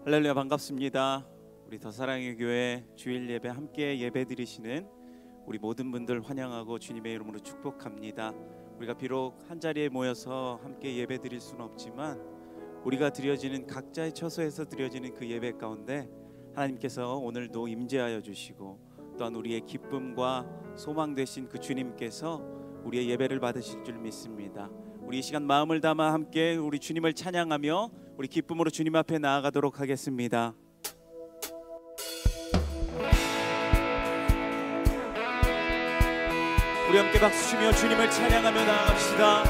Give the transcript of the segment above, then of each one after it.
할렐루야, 반갑습니다. 우리 더사랑의 교회 주일 예배 함께 예배 드리시는 우리 모든 분들 환영하고 주님의 이름으로 축복합니다. 우리가 비록 한 자리에 모여서 함께 예배 드릴 수는 없지만 우리가 드려지는 각자의 처소에서 드려지는 그 예배 가운데 하나님께서 오늘도 임재하여 주시고 또한 우리의 기쁨과 소망 되신 그 주님께서 우리의 예배를 받으실 줄 믿습니다. 우리 이 시간 마음을 담아 함께 우리 주님을 찬양하며 우리 기쁨으로 주님 앞에 나아가도록 하겠습니다. 우리 함께 박수 치며 주님을 찬양하며 나아갑시다.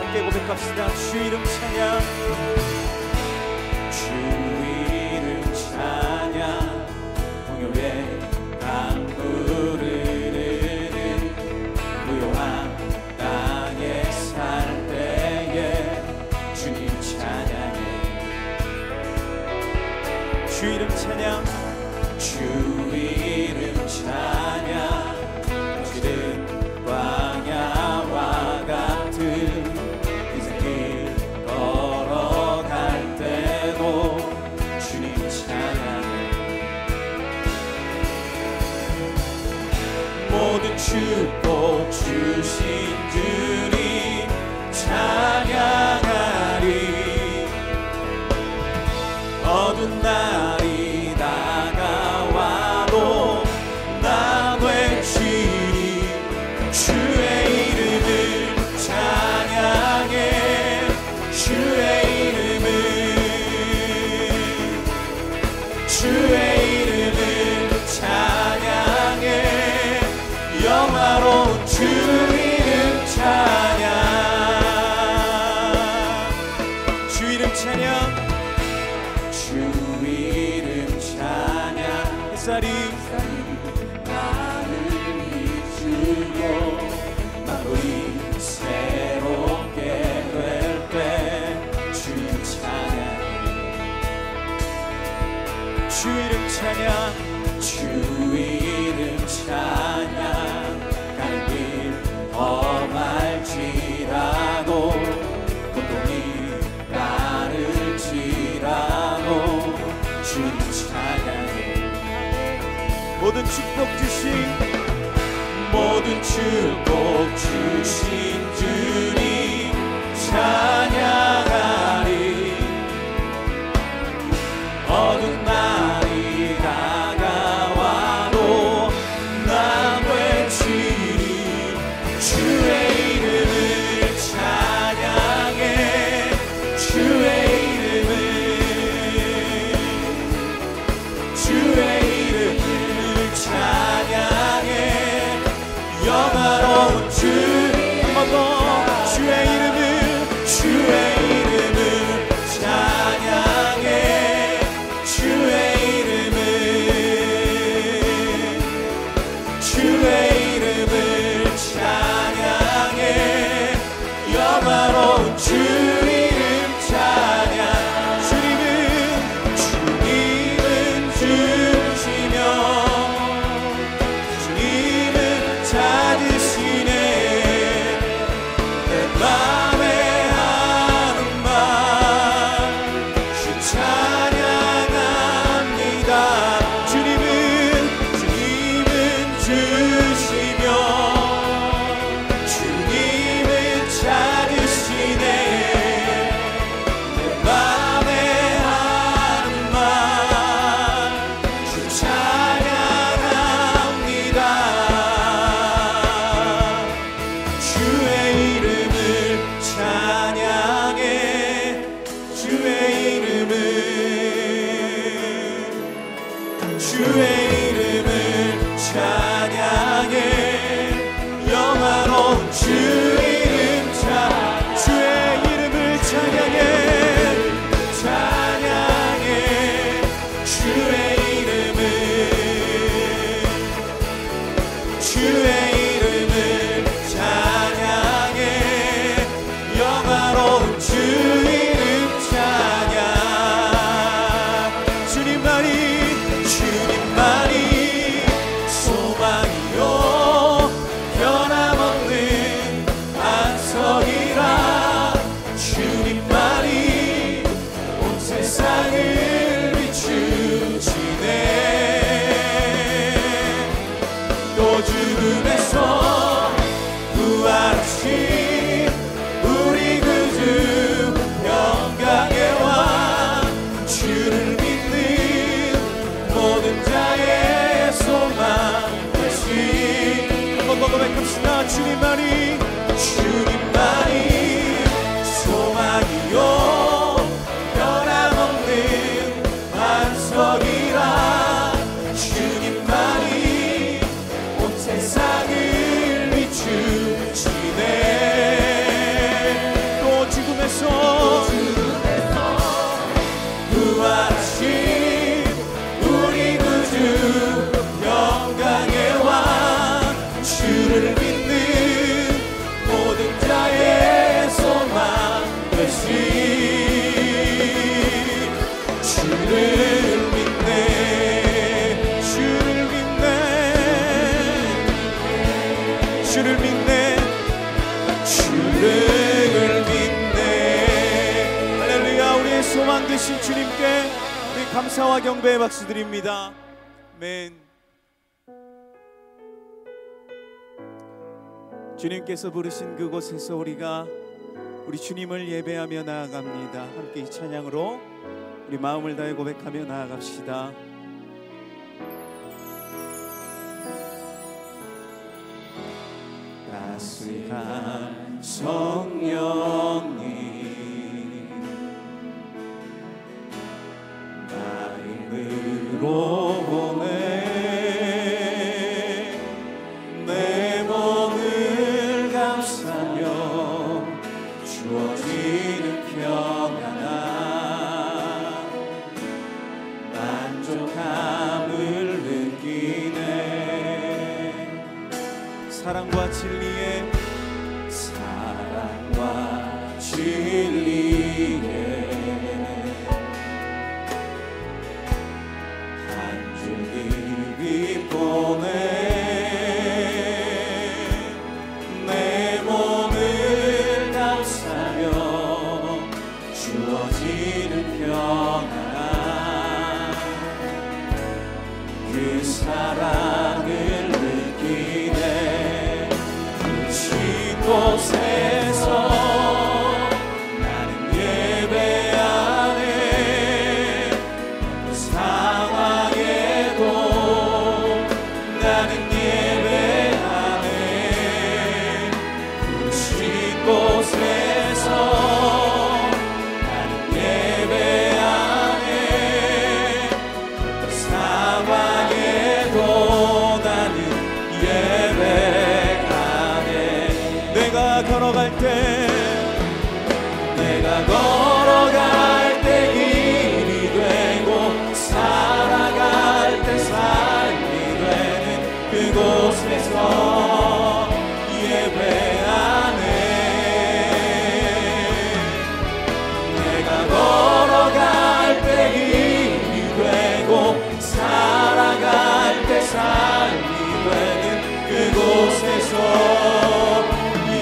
함께 고백합시다. 주 이름 찬양, 주 이름 찬양, 동요에 강 부르는 무용한 땅에 살 때에 주님 찬양해. 주 이름 찬양, 주 이름 찬양, 거칠은 광야와 같은 인생 길 걸어갈 때도 주님 찬양해. 모든 축복 주신 주님 찬양하리. 어두운 날이 다가와도 나 외치리. 주의 이름을 찬양해. 주의 이름을, 주의 이름을 찬양해. 영화로운 주 이름 찬양, 주 이름 찬양, 주 이름 찬양. 햇살이 나를 비추고 마음이 새롭게 될 때 주님 찬양, 주 이름 찬양, 주 이름 찬양. 가는 길 험할지라도 고통이 나를 지라도 주님 찬양해. 모든 축복 주신, 모든 축복 주신 주님 찬양하리. 어두운 날이 다가와도 나 외치리. 주의 이름을 찬양해. 주의 이름을, 주의 이름을 찬양해. 영화로운 주, 주의 이름을, 주의 이름을 찬양해. 주의 이름을, 주의 이름을 찬양해. 영화로운 주 이름 찬양. 주님은 주시며 주님은 찾으시네. 내 맘에 하는 말 주 찬양합니다. 주님은 주시며 주님은 찾으시네. 내 맘에 하는 말 주 찬양합니다. 주의 이름을 찬양해. 주의 이름을, 주의 이름을 찬양해. 영화로운 주 이름 찬양, 주의 이름을 찬양해. 찬양해. 주의 이름을, 주의 이름을 찬양해. 영화로운 주 이름 찬양. 주님만이, 주님만이 주님만이 소망이요 변함없는 반석이라 주님만이 온 세상을 비추시네. 또 죽음에서 부활하신 우리 구주 영광의 왕 주를 믿는 모든 자의 소망 되신 주를 믿네. 주를 믿네. 주를 믿네. 주를 믿네. 할렐루야. 우리의 소망 되신 주님께 우리 감사와 경배의 박수 드립니다. 아멘. 주님께서 부르신 그곳에서 우리가 우리 주님을 예배하며 나아갑니다. 함께 이 찬양으로 우리 마음을 다해 고백하며 나아갑시다. 따스한 성령님 마음으로 보내 내 몸을 감싸며 주어지는 평안함 만족함을 느끼네. 사랑과 진리에 한 줄기 빛 보내 내 몸을 감싸며 주어지는 평안함 그 사랑을 느끼네. 그 곳에서 내가 걸어갈 때 길이 되고 살아갈 때 삶이 되는 그곳에서 예배하네. 내가 걸어갈 때 길이 되고 살아갈 때 삶이 되는 그곳에서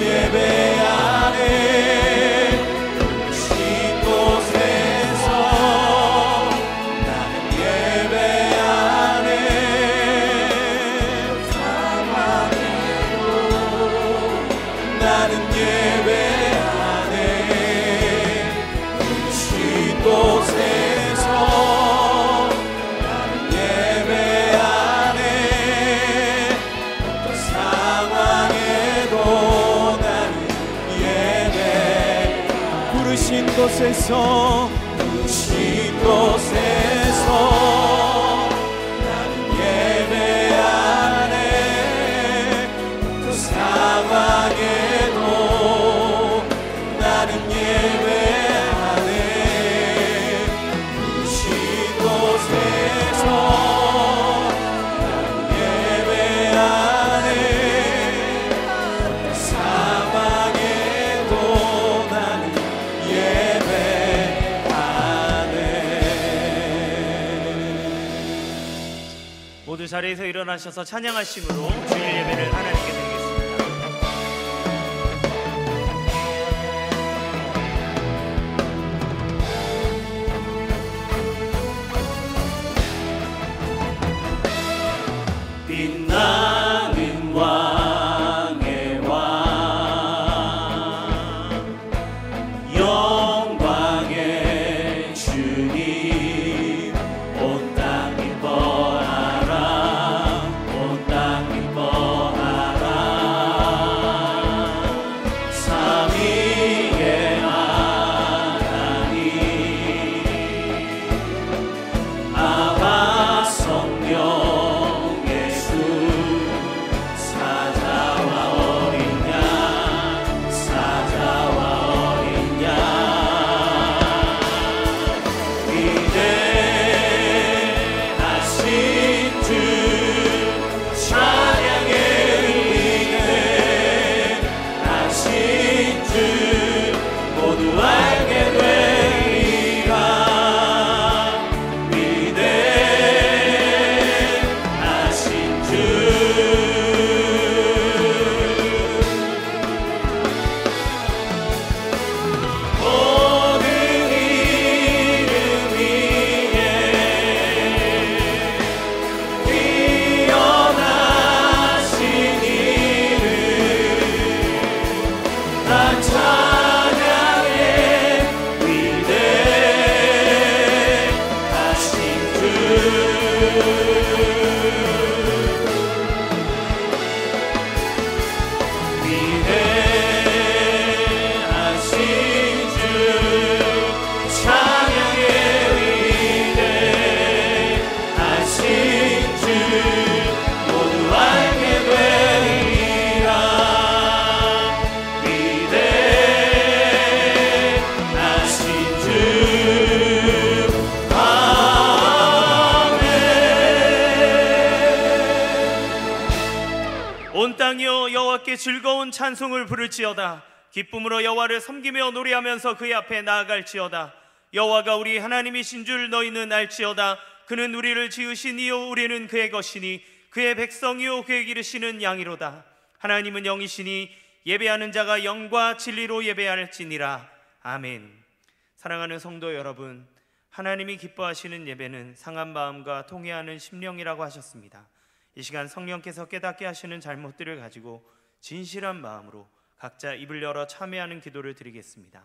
예배하네. 신 곳에서 나는 예배하네. 사랑해도 나는 예배하네. 신 곳에서 나는 예배하네. 어떤 상황에도 부르신 곳에서 나는 예배하네. 그 상황에도 나는 예배하네. 부르신 곳에서 나는 예배하네. 그 상황에도 나는 모두 자리에서 일어나셔서 찬양하심으로 주일 예배를 하나님께 드리겠습니다. 빛나는 왕의 왕 영광의 주님 온 땅 기뻐하라. 온 땅 기뻐하라. 온 땅이여 여호와께 즐거운 찬송을 부를지어다. 기쁨으로 여호와를 섬기며 노래하면서 그의 앞에 나아갈지어다. 여호와가 우리 하나님이신 줄 너희는 알지어다. 그는 우리를 지으신 이요 우리는 그의 것이니 그의 백성이요 그의 기르시는 양이로다. 하나님은 영이시니 예배하는 자가 영과 진리로 예배할지니라. 아멘. 사랑하는 성도 여러분, 하나님이 기뻐하시는 예배는 상한 마음과 통회하는 심령이라고 하셨습니다. 이 시간 성령께서 깨닫게 하시는 잘못들을 가지고 진실한 마음으로 각자 입을 열어 참회하는 기도를 드리겠습니다.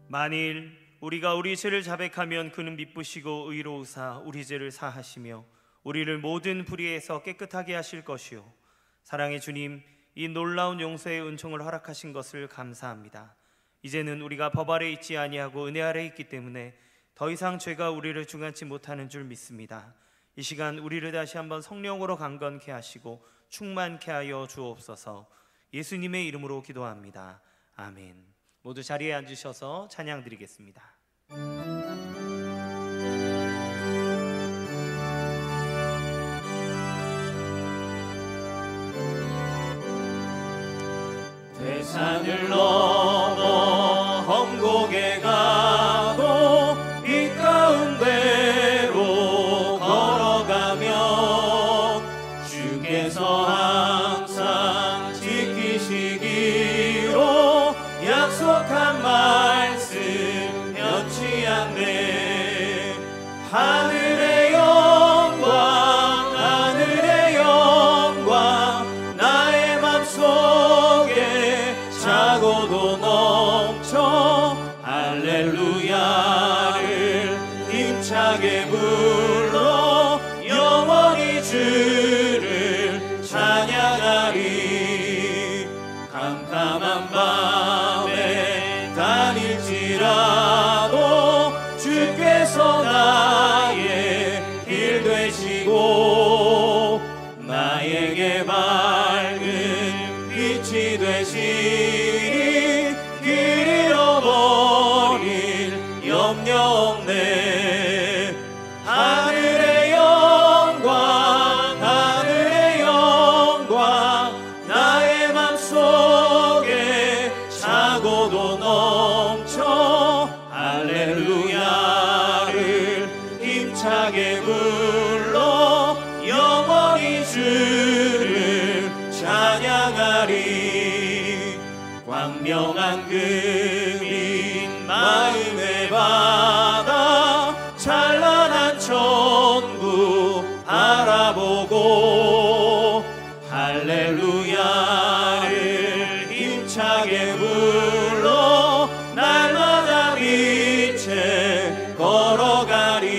만일 우리가 우리 죄를 자백하면 그는 미쁘시고 의로우사 우리 죄를 사하시며 우리를 모든 불의에서 깨끗하게 하실 것이요 사랑의 주님, 이 놀라운 용서의 은총을 허락하신 것을 감사합니다. 이제는 우리가 법 아래 있지 아니하고 은혜 아래 있기 때문에 더 이상 죄가 우리를 중한치 못하는 줄 믿습니다. 이 시간 우리를 다시 한번 성령으로 강건케 하시고 충만케 하여 주옵소서. 예수님의 이름으로 기도합니다. 아멘. 모두 자리에 앉으셔서 찬양 드리겠습니다. 대산을 넘어 험곡에 가도 빛 가운데로 걸어가면 주께서 항상 지키시기로 약속한 말씀 변치 않네. 하늘의 영광 하늘의 영광 나의 맘속에 차고도 넘쳐 할렐루야를 힘차게 불러 영원히 주를 찬양하리. 캄캄한 밤에 다닐지라도 주께서 나의 길 되시고 나에게 밝은 빛이 되시니 길 잃어버릴 염려 없네. 하늘의 영광 하늘의 영광 나의 맘속에 차고도 넘쳐 할렐루야를 힘차게 불러 영원히 주를 찬양하리. 광명한 그린 마음의 바다 찬란한 천국 바라보고 할렐루야를 힘차게 불러 날마다 빛에 걸어가리.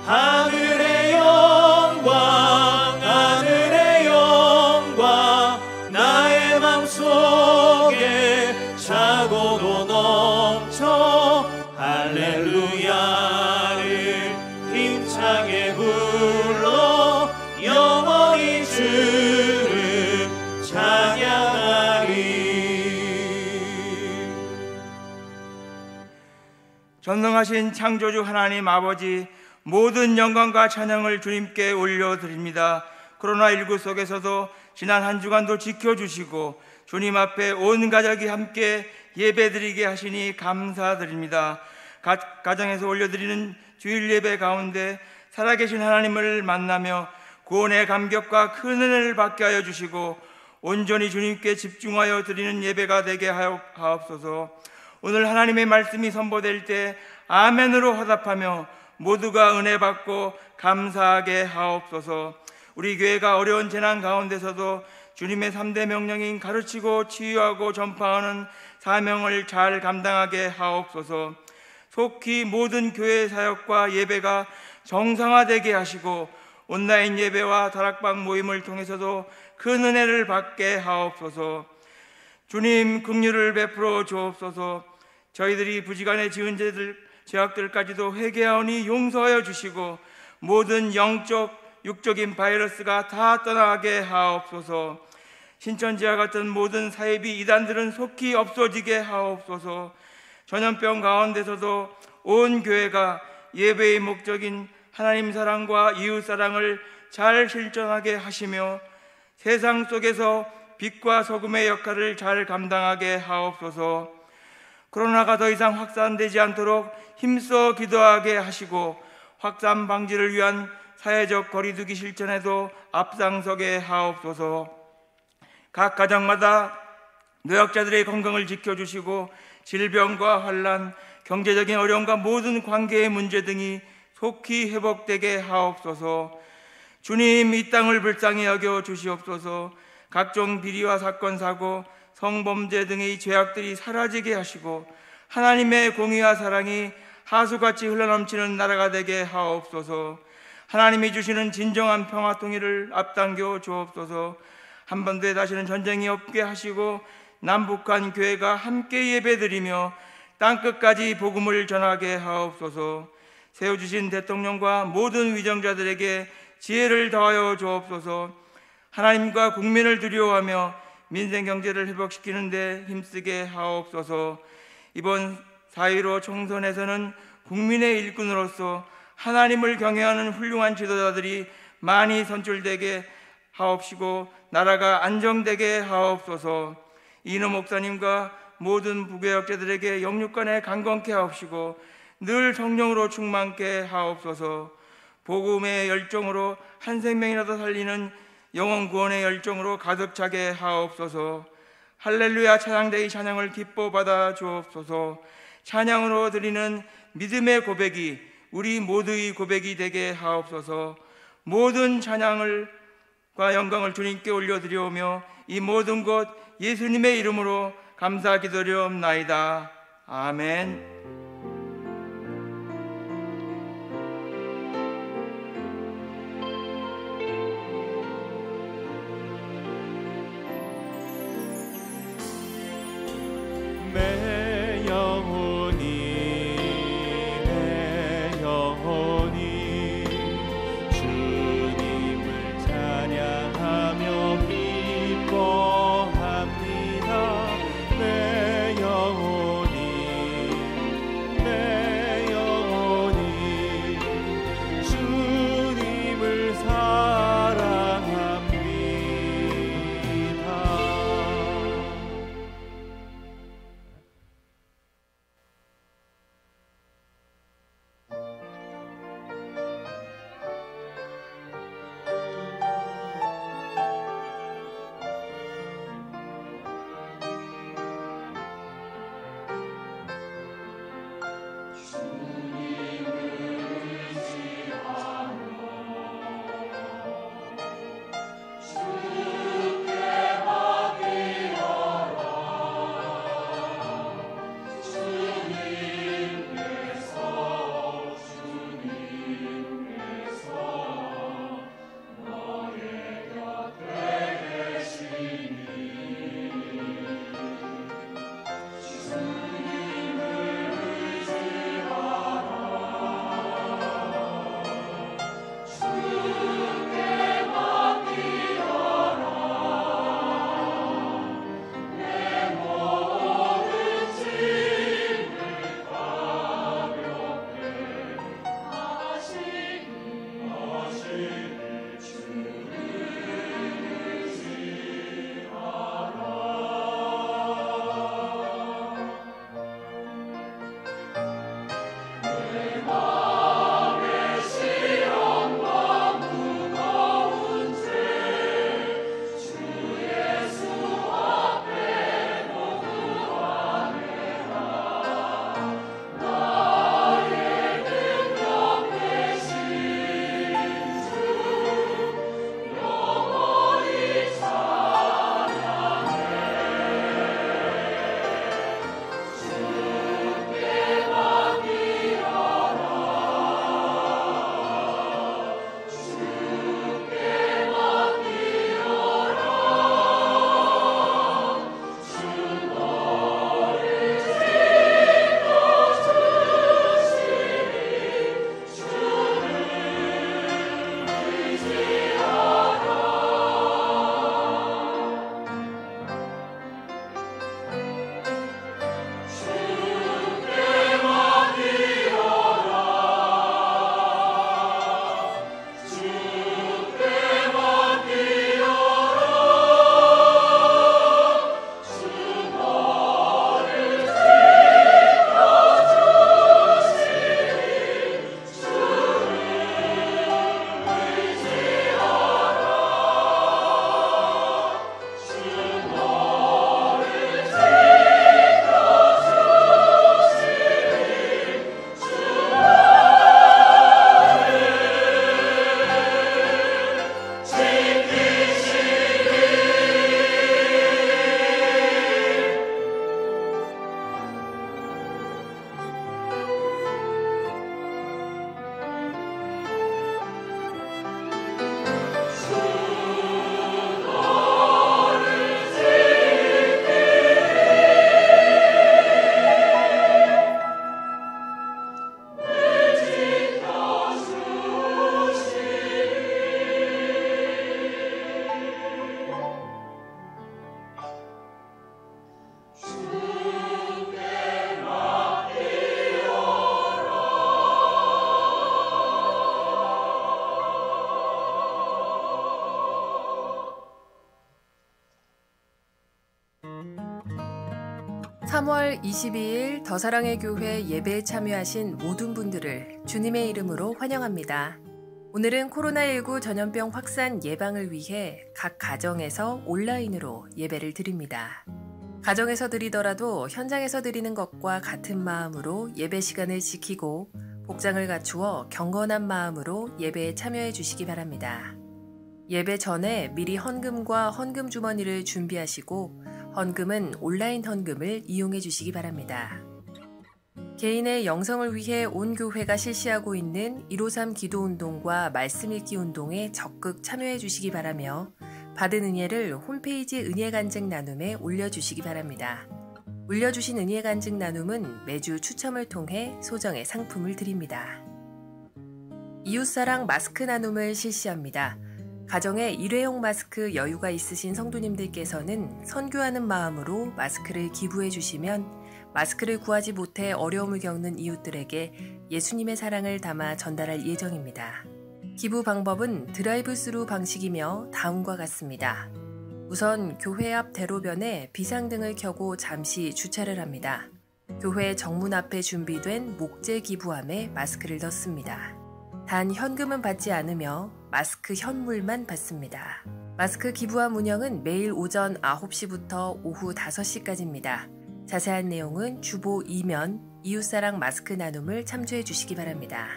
하늘의 영광 하늘의 영광 나의 맘속에 차고도 넘쳐 할렐루야를 힘차게 불러 영원히 주를 찬양하리. 전능하신 창조주 하나님 아버지, 모든 영광과 찬양을 주님께 올려드립니다. 코로나19 속에서도 지난 한 주간도 지켜주시고 주님 앞에 온 가족이 함께 예배드리게 하시니 감사드립니다. 가정에서 올려드리는 주일 예배 가운데 살아계신 하나님을 만나며 구원의 감격과 큰 은혜를 받게 하여 주시고 온전히 주님께 집중하여 드리는 예배가 되게 하옵소서. 오늘 하나님의 말씀이 선포될 때 아멘으로 화답하며 모두가 은혜 받고 감사하게 하옵소서. 우리 교회가 어려운 재난 가운데서도 주님의 3대 명령인 가르치고 치유하고 전파하는 사명을 잘 감당하게 하옵소서. 속히 모든 교회 사역과 예배가 정상화되게 하시고 온라인 예배와 다락방 모임을 통해서도 큰 은혜를 받게 하옵소서. 주님, 긍휼을 베풀어 주옵소서. 저희들이 부지간에 지은 죄악들까지도 회개하오니 용서하여 주시고 모든 영적 육적인 바이러스가 다 떠나게 하옵소서. 신천지와 같은 모든 사이비 이단들은 속히 없어지게 하옵소서. 전염병 가운데서도 온 교회가 예배의 목적인 하나님 사랑과 이웃 사랑을 잘 실천하게 하시며 세상 속에서 빛과 소금의 역할을 잘 감당하게 하옵소서. 코로나가 더 이상 확산되지 않도록 힘써 기도하게 하시고 확산 방지를 위한 사회적 거리두기 실천에도 앞장서게 하옵소서. 각 가정마다 노약자들의 건강을 지켜주시고 질병과 환난, 경제적인 어려움과 모든 관계의 문제 등이 속히 회복되게 하옵소서. 주님, 이 땅을 불쌍히 여겨 주시옵소서. 각종 비리와 사건, 사고, 성범죄 등의 죄악들이 사라지게 하시고 하나님의 공의와 사랑이 하수같이 흘러넘치는 나라가 되게 하옵소서. 하나님이 주시는 진정한 평화 통일을 앞당겨 주옵소서. 한반도에 다시는 전쟁이 없게 하시고 남북한 교회가 함께 예배드리며 땅끝까지 복음을 전하게 하옵소서. 세워주신 대통령과 모든 위정자들에게 지혜를 더하여 주옵소서. 하나님과 국민을 두려워하며 민생 경제를 회복시키는 데 힘쓰게 하옵소서. 이번 4.15 총선에서는 국민의 일꾼으로서 하나님을 경외하는 훌륭한 지도자들이 많이 선출되게 하옵시고 나라가 안정되게 하옵소서. 이노 목사님과 모든 부교역자들에게 영육간에 강건케 하옵시고 늘 성령으로 충만케 하옵소서. 복음의 열정으로 한 생명이라도 살리는 영혼 구원의 열정으로 가득 차게 하옵소서. 할렐루야 찬양대의 찬양을 기뻐 받아 주옵소서. 찬양으로 드리는 믿음의 고백이 우리 모두의 고백이 되게 하옵소서. 모든 찬양과 영광을 주님께 올려드리오며 이 모든 것 예수님의 이름으로 감사 기도리옵나이다. 아멘. 내 영혼이 주님을 찬양하며 기뻐합니다. 내 영혼이 3월 22일 더사랑의 교회 예배에 참여하신 모든 분들을 주님의 이름으로 환영합니다. 오늘은 코로나19 전염병 확산 예방을 위해 각 가정에서 온라인으로 예배를 드립니다. 가정에서 드리더라도 현장에서 드리는 것과 같은 마음으로 예배 시간을 지키고 복장을 갖추어 경건한 마음으로 예배에 참여해 주시기 바랍니다. 예배 전에 미리 헌금과 헌금 주머니를 준비하시고 헌금은 온라인 헌금을 이용해 주시기 바랍니다. 개인의 영성을 위해 온 교회가 실시하고 있는 153 기도운동과 말씀 읽기 운동에 적극 참여해 주시기 바라며 받은 은혜를 홈페이지 은혜 간증 나눔에 올려주시기 바랍니다. 올려주신 은혜 간증 나눔은 매주 추첨을 통해 소정의 상품을 드립니다. 이웃사랑 마스크 나눔을 실시합니다. 가정에 일회용 마스크 여유가 있으신 성도님들께서는 선교하는 마음으로 마스크를 기부해 주시면 마스크를 구하지 못해 어려움을 겪는 이웃들에게 예수님의 사랑을 담아 전달할 예정입니다. 기부 방법은 드라이브스루 방식이며 다음과 같습니다. 우선 교회 앞 대로변에 비상등을 켜고 잠시 주차를 합니다. 교회 정문 앞에 준비된 목재 기부함에 마스크를 넣습니다. 단 현금은 받지 않으며 마스크 현물만 받습니다. 마스크 기부함 운영은 매일 오전 9시부터 오후 5시까지입니다. 자세한 내용은 주보 2면 이웃사랑 마스크 나눔을 참조해 주시기 바랍니다.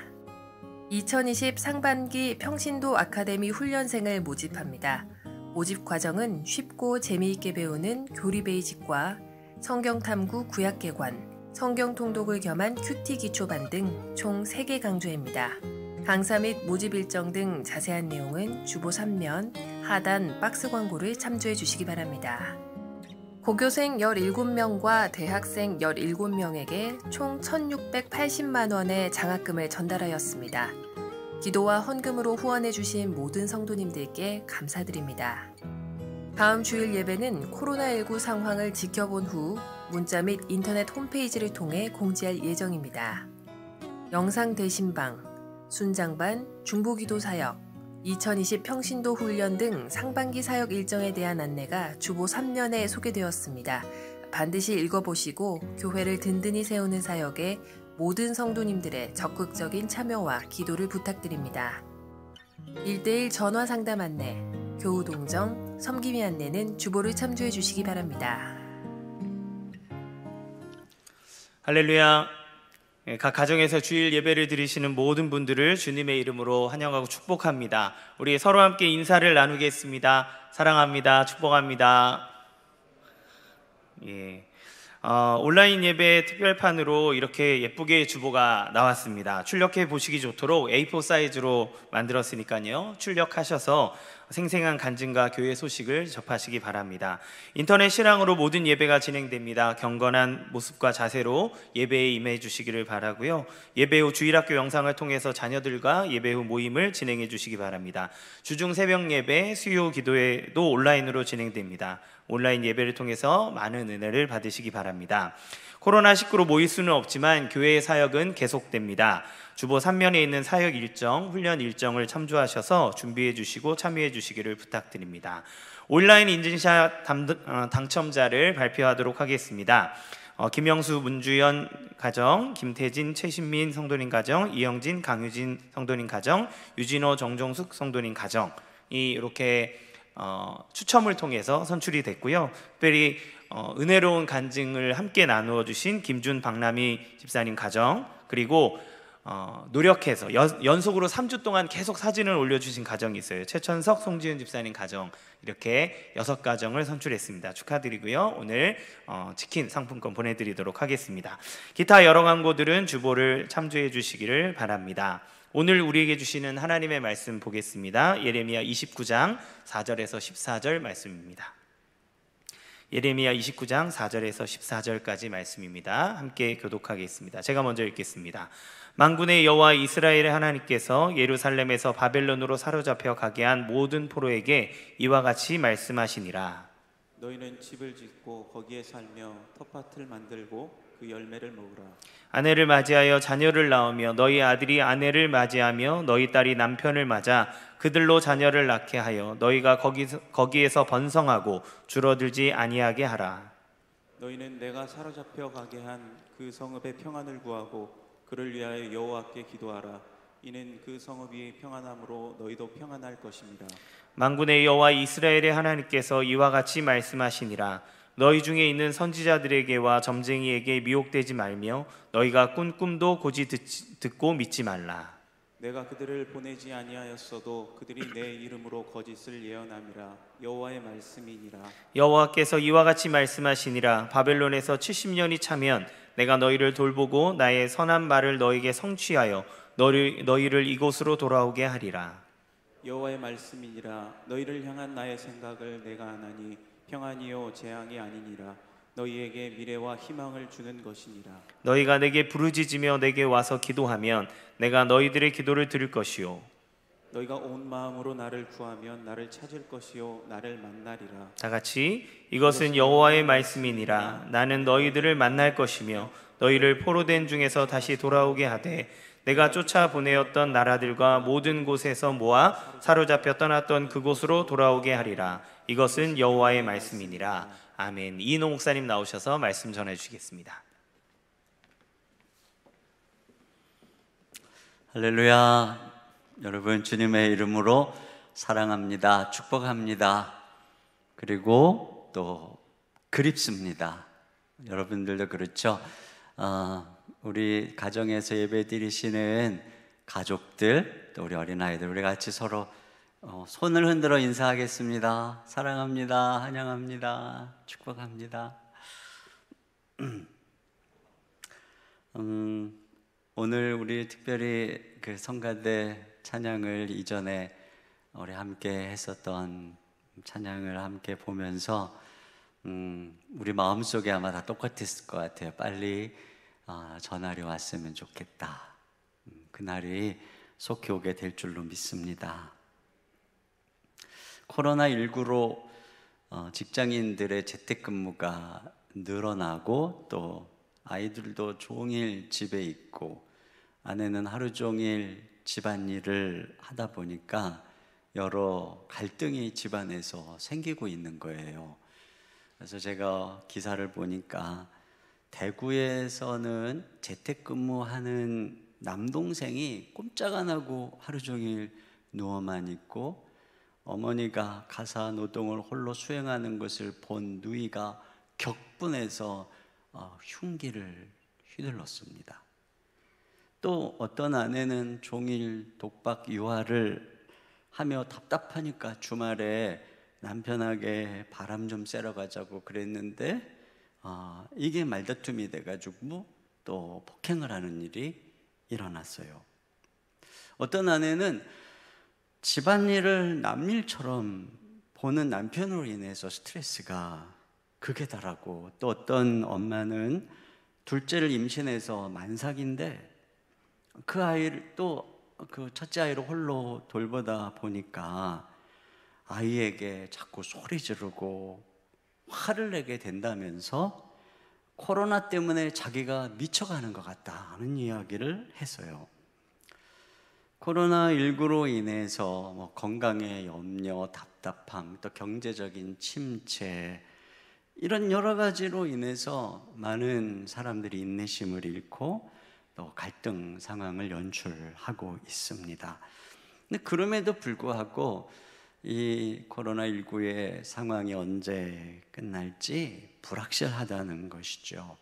2020 상반기 평신도 아카데미 훈련생을 모집합니다. 모집 과정은 쉽고 재미있게 배우는 교리 베이직과 성경탐구 구약개관, 성경 통독을 겸한 큐티 기초반 등 총 3개 강좌입니다. 강사 및 모집 일정 등 자세한 내용은 주보 3면 하단 박스 광고를 참조해 주시기 바랍니다. 고교생 17명과 대학생 17명에게 총 1,680만 원의 장학금을 전달하였습니다. 기도와 헌금으로 후원해 주신 모든 성도님들께 감사드립니다. 다음 주일 예배는 코로나19 상황을 지켜본 후 문자 및 인터넷 홈페이지를 통해 공지할 예정입니다. 영상 대신방, 순장반, 중보기도 사역, 2020 평신도 훈련 등 상반기 사역 일정에 대한 안내가 주보 3면에 소개되었습니다. 반드시 읽어보시고 교회를 든든히 세우는 사역에 모든 성도님들의 적극적인 참여와 기도를 부탁드립니다. 1:1 전화 상담 안내, 교우 동정, 섬김의 안내는 주보를 참조해 주시기 바랍니다. 할렐루야. 각 가정에서 주일 예배를 드리시는 모든 분들을 주님의 이름으로 환영하고 축복합니다. 우리 서로 함께 인사를 나누겠습니다. 사랑합니다. 축복합니다. 온라인 예배 특별판으로 이렇게 예쁘게 주보가 나왔습니다. 출력해 보시기 좋도록 A4 사이즈로 만들었으니까요. 출력하셔서 생생한 간증과 교회 소식을 접하시기 바랍니다. 인터넷 실황으로 모든 예배가 진행됩니다. 경건한 모습과 자세로 예배에 임해 주시기를 바라고요. 예배 후 주일학교 영상을 통해서 자녀들과 예배 후 모임을 진행해 주시기 바랍니다. 주중 새벽 예배, 수요 기도회도 온라인으로 진행됩니다. 온라인 예배를 통해서 많은 은혜를 받으시기 바랍니다. 코로나19로 모일 수는 없지만 교회의 사역은 계속됩니다. 주보 3면에 있는 사역 일정, 훈련 일정을 참조하셔서 준비해 주시고 참여해 주시기를 부탁드립니다. 온라인 인증샷 당첨자를 발표하도록 하겠습니다. 김영수, 문주연 가정, 김태진, 최신민 성도님 가정, 이영진, 강유진 성도님 가정, 유진호, 정종숙 성도님 가정이 이렇게 추첨을 통해서 선출이 됐고요. 특별히 은혜로운 간증을 함께 나누어 주신 김준, 박남희 집사님 가정, 그리고 노력해서 연속으로 3주 동안 계속 사진을 올려주신 가정이 있어요. 최천석, 송지은 집사님 가정, 이렇게 6가정을 선출했습니다. 축하드리고요. 오늘 치킨 상품권 보내드리도록 하겠습니다. 기타 여러 광고들은 주보를 참조해 주시기를 바랍니다. 오늘 우리에게 주시는 하나님의 말씀 보겠습니다. 예레미야 29장 4절에서 14절 말씀입니다. 예레미야 29장 4절에서 14절까지 말씀입니다. 함께 교독하겠습니다. 제가 먼저 읽겠습니다. 만군의 여호와 이스라엘의 하나님께서 예루살렘에서 바벨론으로 사로잡혀 가게 한 모든 포로에게 이와 같이 말씀하시니라. 너희는 집을 짓고 거기에 살며 텃밭을 만들고 그 열매를 먹으라. 아내를 맞이하여 자녀를 낳으며 너희 아들이 아내를 맞이하며 너희 딸이 남편을 맞아 그들로 자녀를 낳게 하여 너희가 거기에서 번성하고 줄어들지 아니하게 하라. 너희는 내가 사로잡혀 가게 한 그 성읍의 평안을 구하고 그를 위하여 여호와께 기도하라. 이는 그 성읍이 평안함으로 너희도 평안할 것입니다. 만군의 여호와 이스라엘의 하나님께서 이와 같이 말씀하시니라. 너희 중에 있는 선지자들에게와 점쟁이에게 미혹되지 말며 너희가 꾼 꿈도 고지 듣고 믿지 말라. 내가 그들을 보내지 아니하였어도 그들이 내 이름으로 거짓을 예언함이라. 여호와의 말씀이니라. 여호와께서 이와 같이 말씀하시니라. 바벨론에서 70년이 차면 내가 너희를 돌보고 나의 선한 말을 너희에게 성취하여 너희를 이곳으로 돌아오게 하리라. 여호와의 말씀이니라. 너희를 향한 나의 생각을 내가 아나니 평안이요 재앙이 아니니라. 너희에게 미래와 희망을 주는 것이니라. 너희가 내게 부르짖으며 내게 와서 기도하면 내가 너희들의 기도를 들을 것이요 너희가 온 마음으로 나를 구하면 나를 찾을 것이요 나를 만나리라. 다 같이 이것은 여호와의 말씀이니라. 나는 너희들을 만날 것이며 너희를 포로된 중에서 다시 돌아오게 하되 내가 쫓아 보내었던 나라들과 모든 곳에서 모아 사로잡혀 떠났던 그곳으로 돌아오게 하리라. 이것은 여호와의 말씀이니라. 아멘. 이인호 목사님 나오셔서 말씀 전해 주시겠습니다. 할렐루야. 여러분, 주님의 이름으로 사랑합니다. 축복합니다. 그리고 또 그립습니다. 여러분들도 그렇죠? 우리 가정에서 예배 드리시는 가족들, 또 우리 어린아이들, 우리 같이 서로 손을 흔들어 인사하겠습니다. 사랑합니다. 환영합니다. 축복합니다. 오늘 우리 특별히 그 성가대 찬양을 이전에 우리 함께 했었던 찬양을 함께 보면서 우리 마음속에 아마 다 똑같았을 것 같아요. 빨리 전날이 왔으면 좋겠다. 그날이 속히 오게 될 줄로 믿습니다. 코로나19로 직장인들의 재택근무가 늘어나고 또 아이들도 종일 집에 있고 아내는 하루 종일 집안일을 하다 보니까 여러 갈등이 집안에서 생기고 있는 거예요. 그래서 제가 기사를 보니까 대구에서는 재택근무하는 남동생이 꼼짝 안 하고 하루 종일 누워만 있고 어머니가 가사 노동을 홀로 수행하는 것을 본 누이가 격분해서 흉기를 휘둘렀습니다. 또 어떤 아내는 종일 독박 육아를 하며 답답하니까 주말에 남편에게 바람 좀 쐬러 가자고 그랬는데 이게 말다툼이 돼가지고 또 폭행을 하는 일이 일어났어요. 어떤 아내는 집안일을 남일처럼 보는 남편으로 인해서 스트레스가 극에 달하고 또 어떤 엄마는 둘째를 임신해서 만삭인데 그 아이를 또 그 첫째 아이를 홀로 돌보다 보니까 아이에게 자꾸 소리 지르고 화를 내게 된다면서 코로나 때문에 자기가 미쳐가는 것 같다는 이야기를 했어요. 코로나19로 인해서 건강에 염려, 답답함, 또 경제적인 침체 이런 여러 가지로 인해서 많은 사람들이 인내심을 잃고 또 갈등 상황을 연출하고 있습니다. 근데 그럼에도 불구하고 이 코로나19의 상황이 언제 끝날지 불확실하다는 것이죠.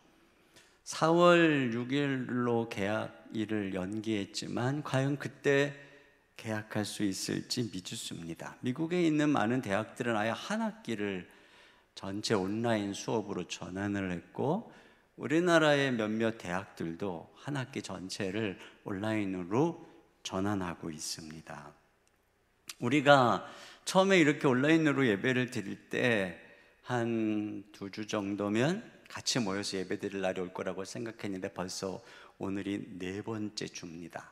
4월 6일로 계약일을 연기했지만 과연 그때 계약할 수 있을지 미지수입니다. 미국에 있는 많은 대학들은 아예 한 학기를 전체 온라인 수업으로 전환을 했고 우리나라의 몇몇 대학들도 한 학기 전체를 온라인으로 전환하고 있습니다. 우리가 처음에 이렇게 온라인으로 예배를 드릴 때 한 2주 정도면 같이 모여서 예배 드릴 날이 올 거라고 생각했는데 벌써 오늘이 4번째 주입니다.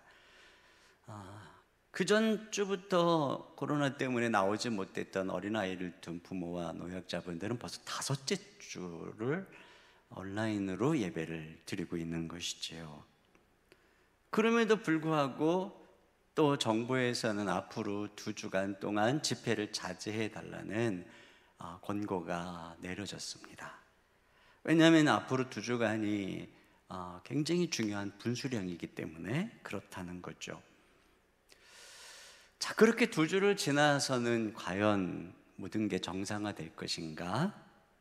그 전 주부터 코로나 때문에 나오지 못했던 어린아이를 둔 부모와 노약자분들은 벌써 5째 주를 온라인으로 예배를 드리고 있는 것이지요. 그럼에도 불구하고 또 정부에서는 앞으로 2주간 동안 집회를 자제해 달라는 권고가 내려졌습니다. 왜냐하면 앞으로 2주간이 굉장히 중요한 분수령이기 때문에 그렇다는 거죠. 자, 그렇게 2주를 지나서는 과연 모든 게 정상화될 것인가?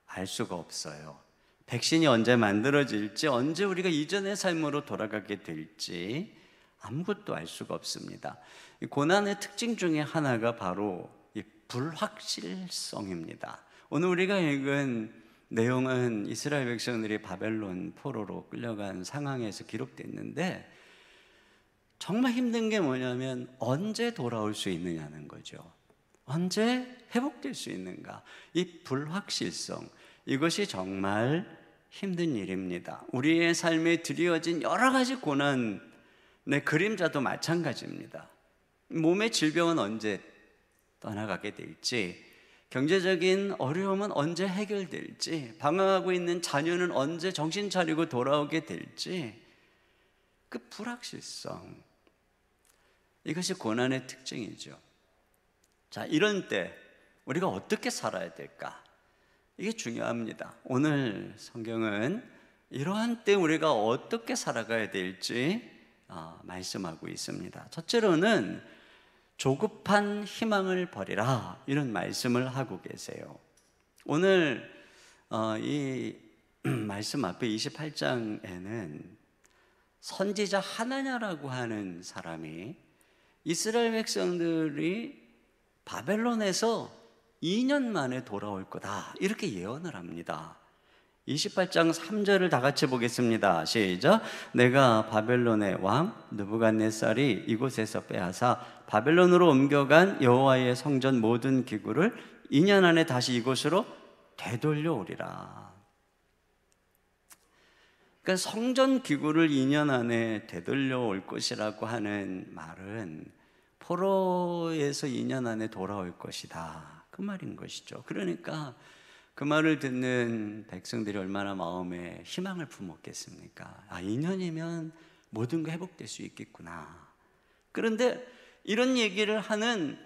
알 수가 없어요. 백신이 언제 만들어질지, 언제 우리가 이전의 삶으로 돌아가게 될지 아무것도 알 수가 없습니다. 이 고난의 특징 중에 하나가 바로 이 불확실성입니다. 오늘 우리가 읽은 내용은 이스라엘 백성들이 바벨론 포로로 끌려간 상황에서 기록됐는데, 정말 힘든 게 뭐냐면 언제 돌아올 수 있느냐는 거죠. 언제 회복될 수 있는가? 이 불확실성, 이것이 정말 힘든 일입니다. 우리의 삶에 드리워진 여러 가지 고난의 그림자도 마찬가지입니다. 몸의 질병은 언제 떠나가게 될지, 경제적인 어려움은 언제 해결될지, 방황하고 있는 자녀는 언제 정신 차리고 돌아오게 될지, 그 불확실성, 이것이 고난의 특징이죠. 자, 이런 때 우리가 어떻게 살아야 될까? 이게 중요합니다. 오늘 성경은 이러한 때 우리가 어떻게 살아가야 될지 말씀하고 있습니다. 첫째로는 조급한 희망을 버리라, 이런 말씀을 하고 계세요. 오늘 이 말씀 앞에 28장에는 선지자 하나냐라고 하는 사람이 이스라엘 백성들이 바벨론에서 2년 만에 돌아올 거다, 이렇게 예언을 합니다. 28장 3절을 다 같이 보겠습니다. 시작. 내가 바벨론의 왕 느부갓네살이 이곳에서 빼앗아 바벨론으로 옮겨간 여호와의 성전 모든 기구를 2년 안에 다시 이곳으로 되돌려 오리라. 그러니까 성전 기구를 2년 안에 되돌려 올 것이라고 하는 말은 포로에서 2년 안에 돌아올 것이다, 그 말인 것이죠. 그러니까 그 말을 듣는 백성들이 얼마나 마음에 희망을 품었겠습니까? 2년이면 모든 게 회복될 수 있겠구나. 그런데 이런 얘기를 하는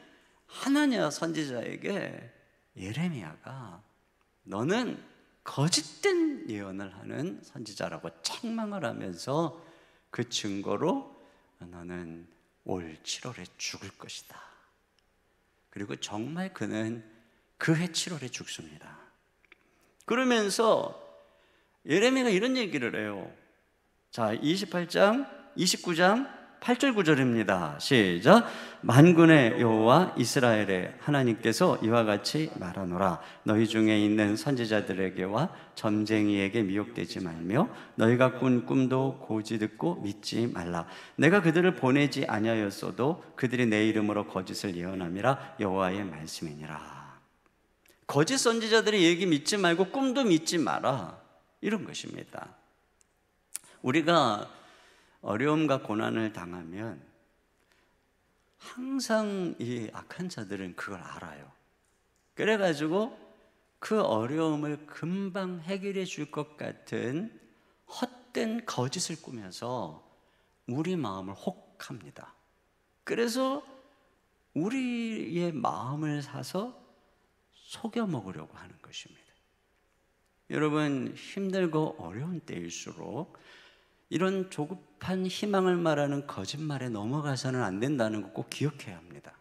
하나냐 선지자에게 예레미야가 너는 거짓된 예언을 하는 선지자라고 책망을 하면서 그 증거로 너는 올 7월에 죽을 것이다. 그리고 정말 그는 그해 7월에 죽습니다. 그러면서 예레미야가 이런 얘기를 해요. 자, 29장 8절 9절입니다. 시작. 만군의 여호와 이스라엘의 하나님께서 이와 같이 말하노라. 너희 중에 있는 선지자들에게와 점쟁이에게 미혹되지 말며 너희가 꾼 꿈도 고지 듣고 믿지 말라. 내가 그들을 보내지 아니하였어도 그들이 내 이름으로 거짓을 예언함이라 여호와의 말씀이니라. 거짓 선지자들의 얘기 믿지 말고 꿈도 믿지 마라, 이런 것입니다. 우리가 어려움과 고난을 당하면 항상 이 악한 자들은 그걸 알아요. 그래가지고 그 어려움을 금방 해결해 줄 것 같은 헛된 거짓을 꾸며서 우리 마음을 혹합니다. 그래서 우리의 마음을 사서 속여 먹으려고 하는 것입니다. 여러분, 힘들고 어려운 때일수록 이런 조급한 희망을 말하는 거짓말에 넘어가서는 안 된다는 거 꼭 기억해야 합니다.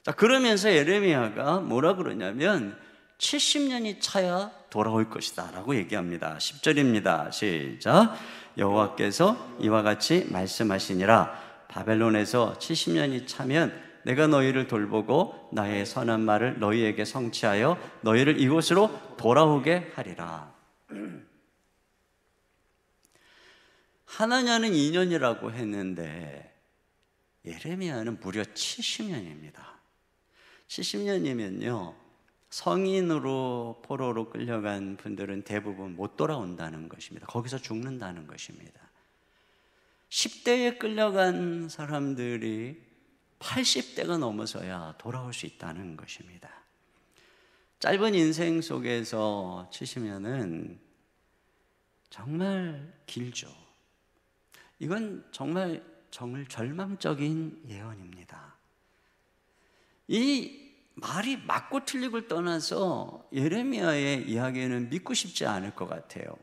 자, 그러면서 예레미야가 뭐라 그러냐면 70년이 차야 돌아올 것이다 라고 얘기합니다. 10절입니다. 시작. 여호와께서 이와 같이 말씀하시니라. 바벨론에서 70년이 차면 내가 너희를 돌보고 나의 선한 말을 너희에게 성취하여 너희를 이곳으로 돌아오게 하리라. 하나냐는 2년이라고 했는데 예레미야는 무려 70년입니다. 70년이면요, 성인으로 포로로 끌려간 분들은 대부분 못 돌아온다는 것입니다. 거기서 죽는다는 것입니다. 10대에 끌려간 사람들이 80대가 넘어서야 돌아올 수 있다는 것입니다. 짧은 인생 속에서 70년은 정말 길죠. 이건 정말 절망적인 예언입니다. 이 말이 맞고 틀리고를 떠나서 예레미야의 이야기는 믿고 싶지 않을 것 같아요.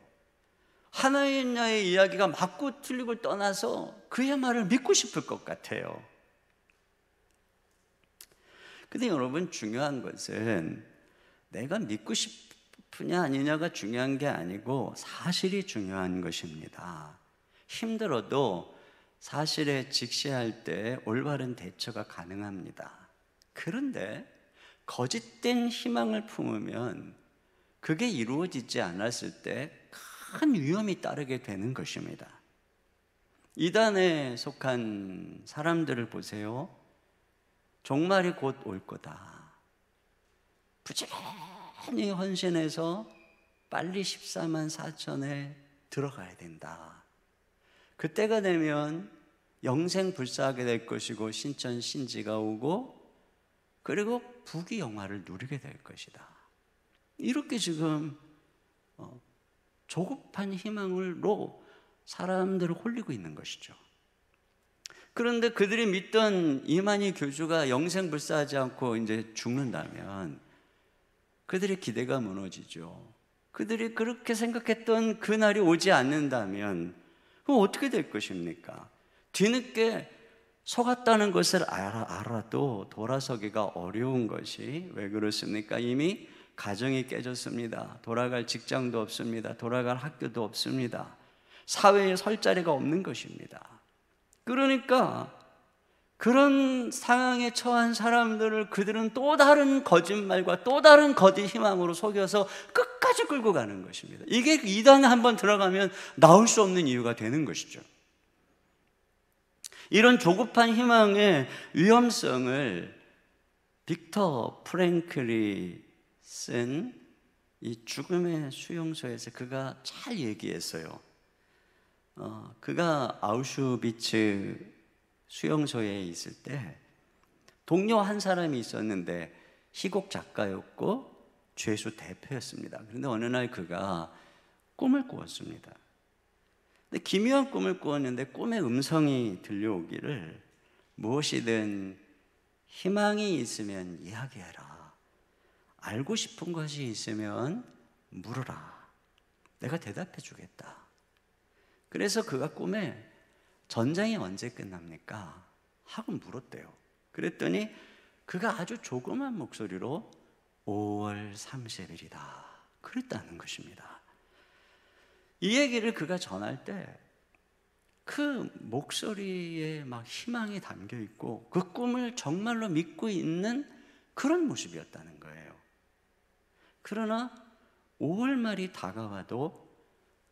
하나님의 이야기가 맞고 틀리고를 떠나서 그의 말을 믿고 싶을 것 같아요. 근데 여러분, 중요한 것은 내가 믿고 싶으냐 아니냐가 중요한 게 아니고 사실이 중요한 것입니다. 힘들어도 사실에 직시할 때 올바른 대처가 가능합니다. 그런데 거짓된 희망을 품으면 그게 이루어지지 않았을 때 큰 위험이 따르게 되는 것입니다. 이단에 속한 사람들을 보세요. 종말이 곧 올 거다. 부지런히 헌신해서 빨리 14만 4천에 들어가야 된다. 그때가 되면 영생불사하게 될 것이고 신천 신지가 오고 그리고 부귀 영화를 누리게 될 것이다. 이렇게 지금 조급한 희망으로 사람들을 홀리고 있는 것이죠. 그런데 그들이 믿던 이만희 교주가 영생불사하지 않고 이제 죽는다면 그들의 기대가 무너지죠. 그들이 그렇게 생각했던 그날이 오지 않는다면 그럼 어떻게 될 것입니까? 뒤늦게 속았다는 것을 알아도 돌아서기가 어려운 것이 왜 그렇습니까? 이미 가정이 깨졌습니다. 돌아갈 직장도 없습니다. 돌아갈 학교도 없습니다. 사회에 설 자리가 없는 것입니다. 그러니까 그런 상황에 처한 사람들을 그들은 또 다른 거짓말과 또 다른 거짓 희망으로 속여서 끝까지 끌고 가는 것입니다. 이게 이단에 한번 들어가면 나올 수 없는 이유가 되는 것이죠. 이런 조급한 희망의 위험성을 빅터 프랭클이 쓴 이 죽음의 수용소에서 그가 잘 얘기했어요. 그가 아우슈비츠 수용소에 있을 때 동료 한 사람이 있었는데 희곡 작가였고 죄수 대표였습니다. 그런데 어느 날 그가 꿈을 꾸었습니다. 근데 기묘한 꿈을 꾸었는데 꿈의 음성이 들려오기를 무엇이든 희망이 있으면 이야기해라. 알고 싶은 것이 있으면 물어라. 내가 대답해 주겠다. 그래서 그가 꿈에 전쟁이 언제 끝납니까? 하고 물었대요. 그랬더니 그가 아주 조그만 목소리로 5월 30일이다. 그랬다는 것입니다. 이 얘기를 그가 전할 때 그 목소리에 막 희망이 담겨 있고 그 꿈을 정말로 믿고 있는 그런 모습이었다는 거예요. 그러나 5월 말이 다가와도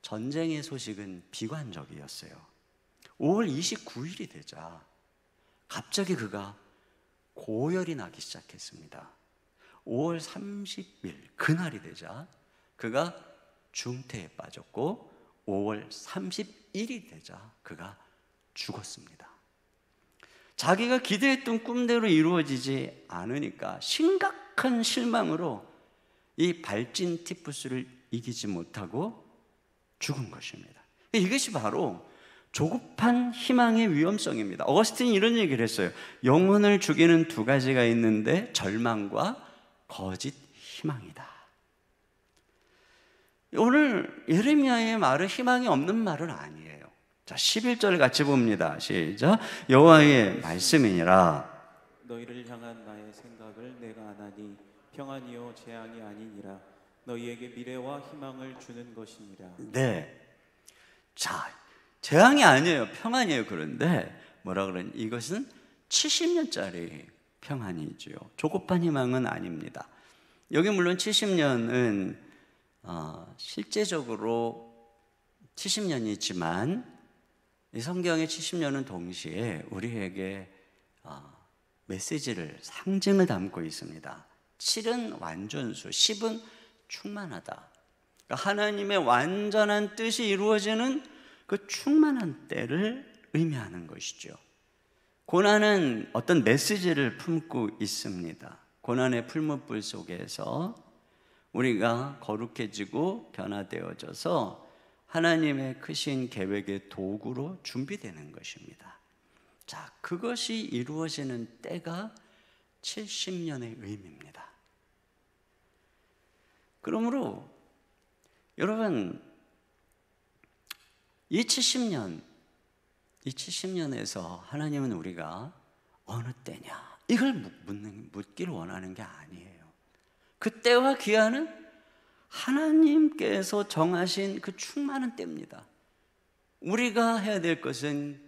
전쟁의 소식은 비관적이었어요. 5월 29일이 되자 갑자기 그가 고열이 나기 시작했습니다. 5월 30일 그날이 되자 그가 중태에 빠졌고 5월 31일이 되자 그가 죽었습니다. 자기가 기대했던 꿈대로 이루어지지 않으니까 심각한 실망으로 이 발진 티푸스를 이기지 못하고 죽은 것입니다. 이것이 바로 조급한 희망의 위험성입니다. 어거스틴이 이런 얘기를 했어요. 영혼을 죽이는 두 가지가 있는데 절망과 거짓 희망이다. 오늘 예레미야의 말은 희망이 없는 말은 아니에요. 자, 11절 같이 봅니다. 시작. 여호와의 말씀이니라. 너희를 향한 나의 생각을 내가 아나니 평안이요 재앙이 아니니라. 너희에게 미래와 희망을 주는 것이니라. 네. 자, 재앙이 아니에요. 평안이에요. 그런데 뭐라 그러니? 이것은 70년짜리 평안이지요. 조급한 희망은 아닙니다. 여기 물론 70년은 실제적으로 70년이지만 이 성경의 70년은 동시에 우리에게 메시지를, 상징을 담고 있습니다. 7은 완전수, 10은 충만하다. 그러니까 하나님의 완전한 뜻이 이루어지는 그 충만한 때를 의미하는 것이죠. 고난은 어떤 메시지를 품고 있습니다. 고난의 풀무불 속에서 우리가 거룩해지고 변화되어져서 하나님의 크신 계획의 도구로 준비되는 것입니다. 자, 그것이 이루어지는 때가 70년의 의미입니다. 그러므로 여러분, 이 70년에서 하나님은 우리가 어느 때냐 이걸 묻기를 원하는 게 아니에요. 그때와 기한은 하나님께서 정하신 그 충만한 때입니다. 우리가 해야 될 것은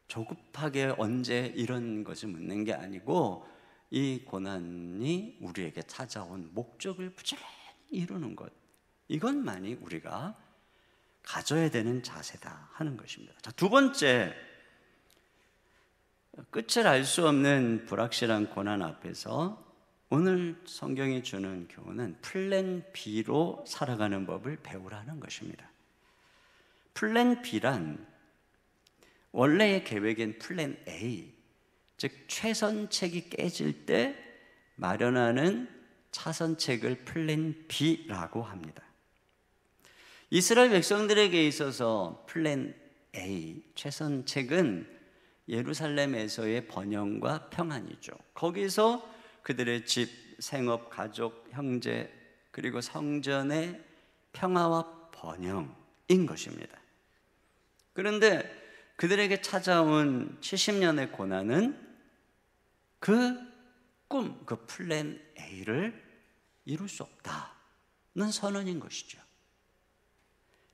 조급하게 언제 이런 것을 묻는 게 아니고 이 고난이 우리에게 찾아온 목적을 부지런히 이루는 것, 이것만이 우리가 가져야 되는 자세다 하는 것입니다. 자, 두 번째, 끝을 알 수 없는 불확실한 고난 앞에서 오늘 성경이 주는 교훈은 플랜 B로 살아가는 법을 배우라는 것입니다. 플랜 B란 원래의 계획인 플랜 A, 즉 최선책이 깨질 때 마련하는 차선책을 플랜 B라고 합니다. 이스라엘 백성들에게 있어서 플랜 A, 최선책은 예루살렘에서의 번영과 평안이죠. 거기서 그들의 집, 생업, 가족, 형제, 그리고 성전의 평화와 번영인 것입니다. 그런데 그들에게 찾아온 70년의 고난은 그 꿈, 그 플랜 A를 이룰 수 없다는 선언인 것이죠.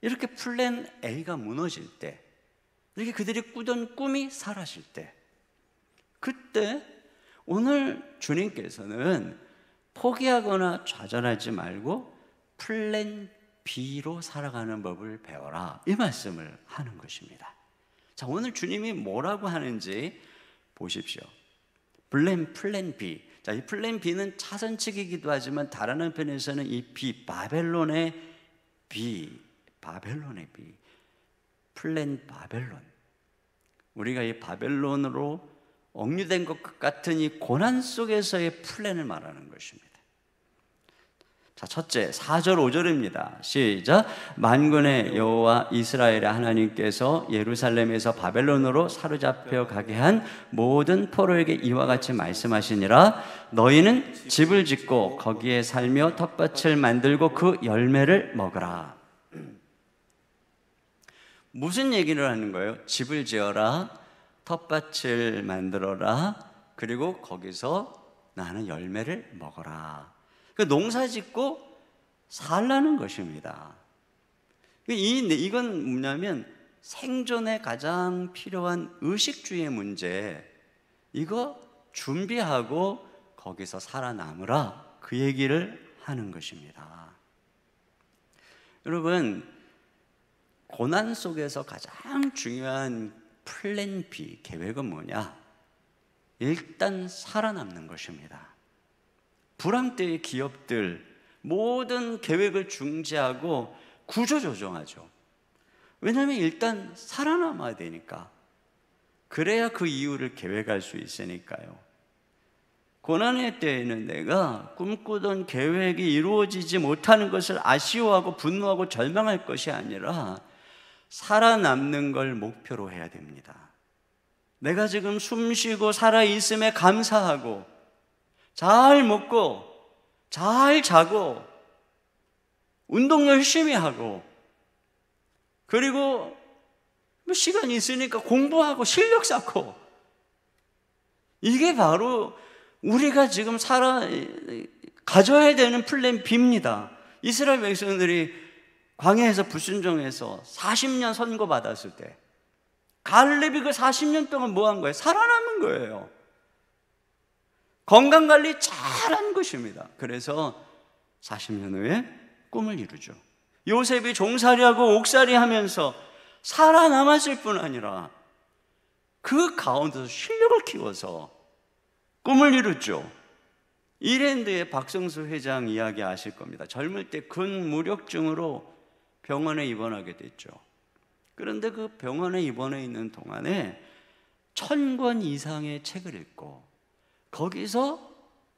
이렇게 플랜 A가 무너질 때, 이렇게 그들이 꾸던 꿈이 사라질 때, 그때 오늘 주님께서는 포기하거나 좌절하지 말고 플랜 B로 살아가는 법을 배워라, 이 말씀을 하는 것입니다. 자, 오늘 주님이 뭐라고 하는지 보십시오. 플랜 B. 자, 이 플랜 B는 차선책이기도 하지만 다른 한편에서는 이 B, 바벨론의 B, 플랜 바벨론. 우리가 이 바벨론으로 억류된 것 같은 이 고난 속에서의 플랜을 말하는 것입니다. 자, 첫째, 4절 5절입니다. 시작. 만군의 여호와 이스라엘의 하나님께서 예루살렘에서 바벨론으로 사로잡혀 가게 한 모든 포로에게 이와 같이 말씀하시니라. 너희는 집을 짓고 거기에 살며 텃밭을 만들고 그 열매를 먹으라. 무슨 얘기를 하는 거예요? 집을 지어라, 텃밭을 만들어라, 그리고 거기서 나는 열매를 먹어라. 농사 짓고 살라는 것입니다. 이건 뭐냐면 생존에 가장 필요한 의식주의 문제, 이거 준비하고 거기서 살아남으라, 그 얘기를 하는 것입니다. 여러분, 고난 속에서 가장 중요한 플랜 B, 계획은 뭐냐? 일단 살아남는 것입니다. 불황 때의 기업들 모든 계획을 중지하고 구조조정하죠. 왜냐하면 일단 살아남아야 되니까. 그래야 그 이유를 계획할 수 있으니까요. 고난의 때에는 내가 꿈꾸던 계획이 이루어지지 못하는 것을 아쉬워하고 분노하고 절망할 것이 아니라 살아남는 걸 목표로 해야 됩니다. 내가 지금 숨쉬고 살아있음에 감사하고 잘 먹고 잘 자고 운동 열심히 하고 그리고 시간이 있으니까 공부하고 실력 쌓고, 이게 바로 우리가 지금 가져야 되는 플랜 B입니다. 이스라엘 백성들이 광야에서 불순종해서 40년 선고받았을 때 갈렙이 그 40년 동안 뭐 한 거예요? 살아남은 거예요. 건강관리 잘한 것입니다. 그래서 40년 후에 꿈을 이루죠. 요셉이 종살이하고 옥살이 하면서 살아남았을 뿐 아니라 그 가운데서 실력을 키워서 꿈을 이뤘죠. 이랜드의 박성수 회장 이야기 아실 겁니다. 젊을 때 근무력증으로 병원에 입원하게 됐죠. 그런데 그 병원에 입원해 있는 동안에 1000권 이상의 책을 읽고 거기서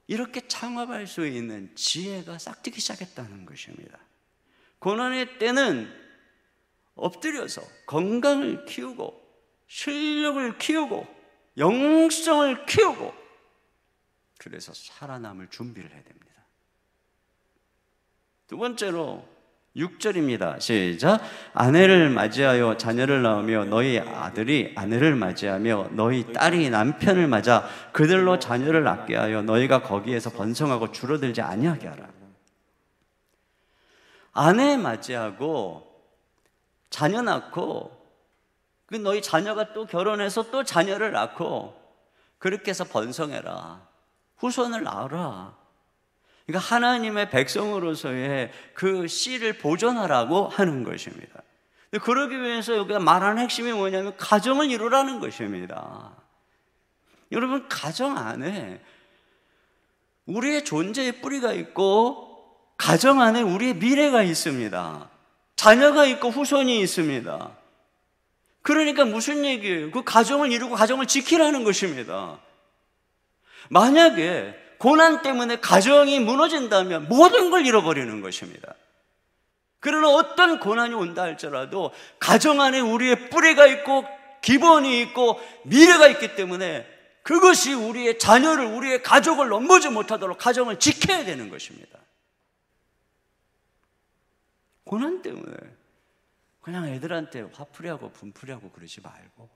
이렇게 창업할 수 있는 지혜가 싹트기 시작했다는 것입니다. 고난의 때는 엎드려서 건강을 키우고 실력을 키우고 영성을 키우고 그래서 살아남을 준비를 해야 됩니다. 두 번째로 6절입니다. 시작. 아내를 맞이하여 자녀를 낳으며 너희 아들이 아내를 맞이하며 너희 딸이 남편을 맞아 그들로 자녀를 낳게 하여 너희가 거기에서 번성하고 줄어들지 아니하게 하라. 아내 맞이하고 자녀 낳고 그 너희 자녀가 또 결혼해서 또 자녀를 낳고 그렇게 해서 번성해라. 후손을 낳으라. 그러니까 하나님의 백성으로서의 그 씨를 보존하라고 하는 것입니다. 그러기 위해서 여기가 말하는 핵심이 뭐냐면 가정을 이루라는 것입니다. 여러분, 가정 안에 우리의 존재의 뿌리가 있고 가정 안에 우리의 미래가 있습니다. 자녀가 있고 후손이 있습니다. 그러니까 무슨 얘기예요? 그 가정을 이루고 가정을 지키라는 것입니다. 만약에 고난 때문에 가정이 무너진다면 모든 걸 잃어버리는 것입니다. 그러나 어떤 고난이 온다 할지라도 가정 안에 우리의 뿌리가 있고 기본이 있고 미래가 있기 때문에 그것이 우리의 자녀를, 우리의 가족을 넘보지 못하도록 가정을 지켜야 되는 것입니다. 고난 때문에 그냥 애들한테 화풀이하고 분풀이하고 그러지 말고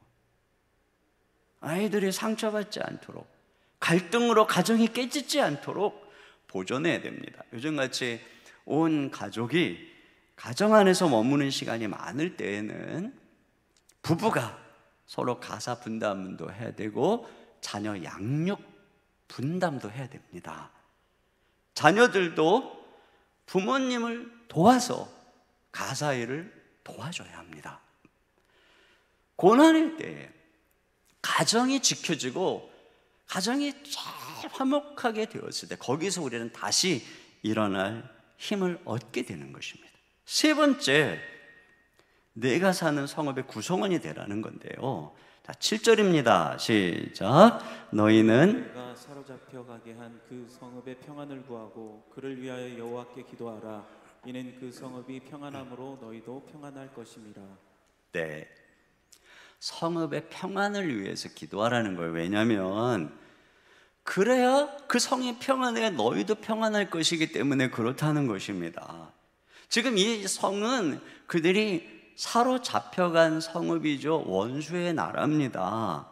아이들이 상처받지 않도록 갈등으로 가정이 깨지지 않도록 보존해야 됩니다. 요즘같이 온 가족이 가정 안에서 머무는 시간이 많을 때에는 부부가 서로 가사 분담도 해야 되고 자녀 양육 분담도 해야 됩니다. 자녀들도 부모님을 도와서 가사 일을 도와줘야 합니다. 고난일 때 가정이 지켜지고 가정이 잘 화목하게 되었을 때 거기서 우리는 다시 일어날 힘을 얻게 되는 것입니다. 세 번째, 내가 사는 성읍의 구성원이 되라는 건데요. 자, 7절입니다. 시작. 너희는 내가 사로잡혀 가게 한 그 성읍의 평안을 구하고 그를 위하여 여호와께 기도하라. 이는 그 성읍이 평안함으로 너희도 평안할 것임이라. 네, 성읍의 평안을 위해서 기도하라는 거예요. 왜냐하면 그래야 그 성이 평안해야 너희도 평안할 것이기 때문에 그렇다는 것입니다. 지금 이 성은 그들이 사로잡혀간 성읍이죠. 원수의 나라입니다.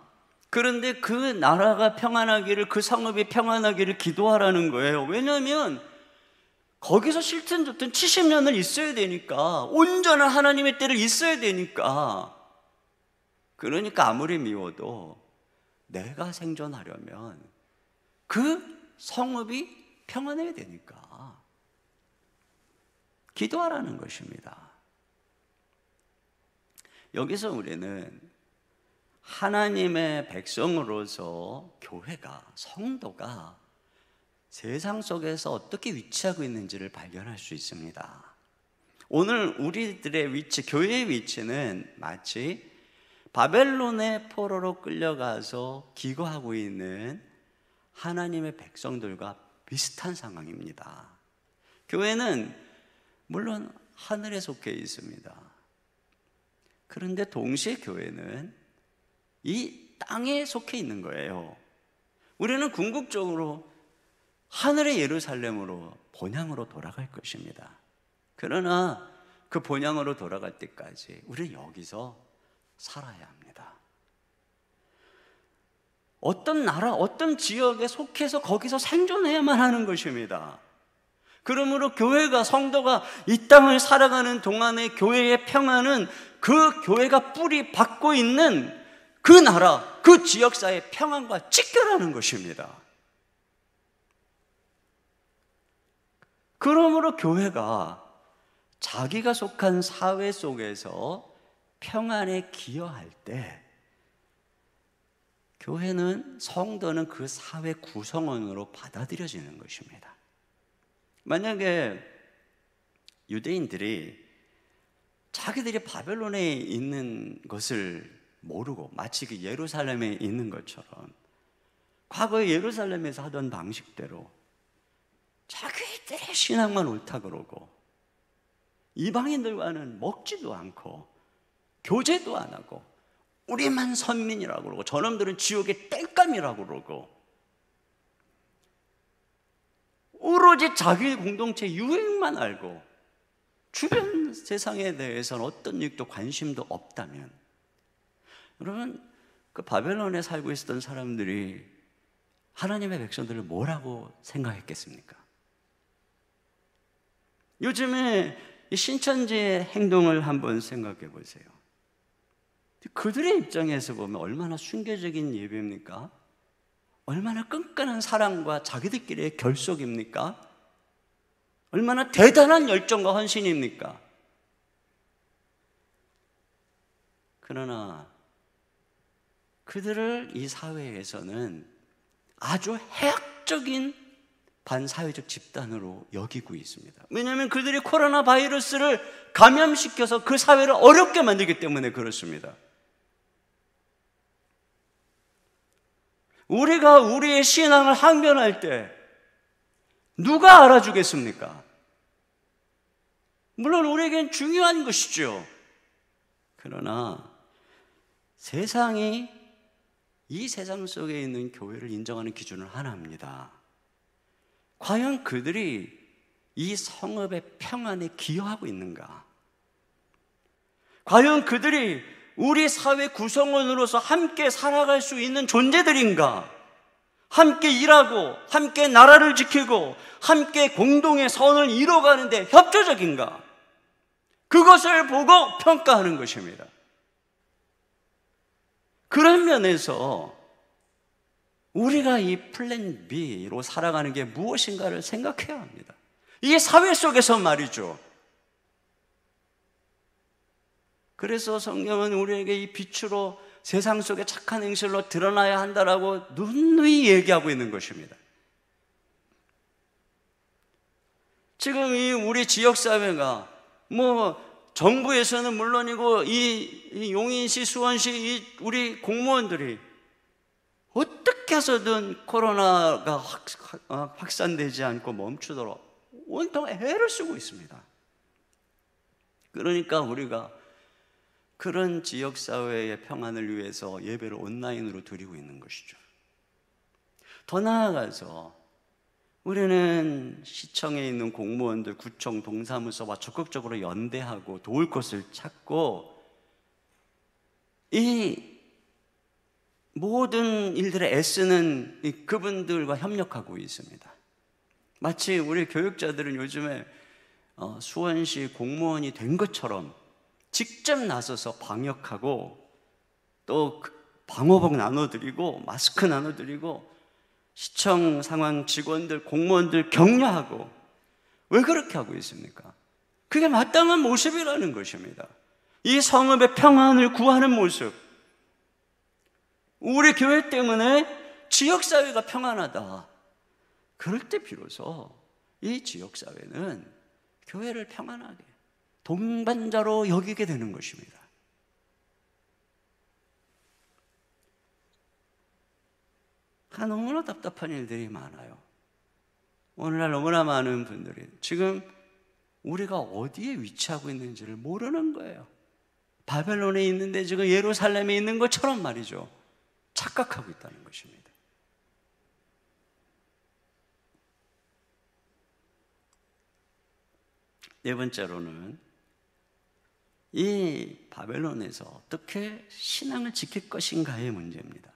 그런데 그 나라가 평안하기를, 그 성읍이 평안하기를 기도하라는 거예요. 왜냐하면 거기서 싫든 좋든 70년을 있어야 되니까, 온전한 하나님의 때를 있어야 되니까. 그러니까 아무리 미워도 내가 생존하려면 그 성읍이 평안해야 되니까 기도하라는 것입니다. 여기서 우리는 하나님의 백성으로서 교회가, 성도가 세상 속에서 어떻게 위치하고 있는지를 발견할 수 있습니다. 오늘 우리들의 위치, 교회의 위치는 마치 바벨론의 포로로 끌려가서 기거하고 있는 하나님의 백성들과 비슷한 상황입니다. 교회는 물론 하늘에 속해 있습니다. 그런데 동시에 교회는 이 땅에 속해 있는 거예요. 우리는 궁극적으로 하늘의 예루살렘으로, 본향으로 돌아갈 것입니다. 그러나 그 본향으로 돌아갈 때까지 우리는 여기서 살아야 합니다. 어떤 나라, 어떤 지역에 속해서 거기서 생존해야만 하는 것입니다. 그러므로 교회가, 성도가 이 땅을 살아가는 동안의 교회의 평안은 그 교회가 뿌리 받고 있는 그 나라, 그 지역사의 평안과 직결하는 것입니다. 그러므로 교회가 자기가 속한 사회 속에서 평안에 기여할 때 교회는, 성도는 그 사회 구성원으로 받아들여지는 것입니다. 만약에 유대인들이 자기들이 바벨론에 있는 것을 모르고 마치 그 예루살렘에 있는 것처럼 과거에 예루살렘에서 하던 방식대로 자기들의 신앙만 옳다 그러고 이방인들과는 먹지도 않고 교제도 안 하고 우리만 선민이라고 그러고 저놈들은 지옥의 땔감이라고 그러고 오로지 자기 공동체 유익만 알고 주변 세상에 대해서는 어떤 유익도 관심도 없다면, 여러분, 그 바벨론에 살고 있었던 사람들이 하나님의 백성들을 뭐라고 생각했겠습니까? 요즘에 이 신천지의 행동을 한번 생각해 보세요. 그들의 입장에서 보면 얼마나 순교적인 예배입니까? 얼마나 끈끈한 사랑과 자기들끼리의 결속입니까? 얼마나 대단한 열정과 헌신입니까? 그러나 그들을 이 사회에서는 아주 해악적인 반사회적 집단으로 여기고 있습니다. 왜냐하면 그들이 코로나 바이러스를 감염시켜서 그 사회를 어렵게 만들기 때문에 그렇습니다. 우리가 우리의 신앙을 항변할 때 누가 알아주겠습니까? 물론 우리에겐 중요한 것이죠. 그러나 세상이 이 세상 속에 있는 교회를 인정하는 기준은 하나입니다. 과연 그들이 이 성읍의 평안에 기여하고 있는가? 과연 그들이 우리 사회 구성원으로서 함께 살아갈 수 있는 존재들인가? 함께 일하고 함께 나라를 지키고 함께 공동의 선을 이뤄가는데 협조적인가? 그것을 보고 평가하는 것입니다. 그런 면에서 우리가 이 플랜 B로 살아가는 게 무엇인가를 생각해야 합니다. 이 사회 속에서 말이죠. 그래서 성경은 우리에게 이 빛으로 세상 속에 착한 행실로 드러나야 한다라고 누누이 얘기하고 있는 것입니다. 지금 이 우리 지역사회가 정부에서는 물론이고 이 용인시, 수원시 이 우리 공무원들이 어떻게 해서든 코로나가 확산되지 않고 멈추도록 온통 애를 쓰고 있습니다. 그러니까 우리가 그런 지역사회의 평안을 위해서 예배를 온라인으로 드리고 있는 것이죠. 더 나아가서 우리는 시청에 있는 공무원들, 구청, 동사무소와 적극적으로 연대하고 도울 것을 찾고 이 모든 일들에 애쓰는 그분들과 협력하고 있습니다. 마치 우리 교육자들은 요즘에 수원시 공무원이 된 것처럼 직접 나서서 방역하고 또 방호복 나눠드리고 마스크 나눠드리고 시청 상황 직원들, 공무원들 격려하고, 왜 그렇게 하고 있습니까? 그게 마땅한 모습이라는 것입니다. 이 성읍의 평안을 구하는 모습. 우리 교회 때문에 지역사회가 평안하다. 그럴 때 비로소 이 지역사회는 교회를 평안하게 동반자로 여기게 되는 것입니다. 너무나 답답한 일들이 많아요. 오늘날 너무나 많은 분들이 지금 우리가 어디에 위치하고 있는지를 모르는 거예요. 바벨론에 있는데 지금 예루살렘에 있는 것처럼 말이죠. 착각하고 있다는 것입니다. 네 번째로는 이 바벨론에서 어떻게 신앙을 지킬 것인가의 문제입니다.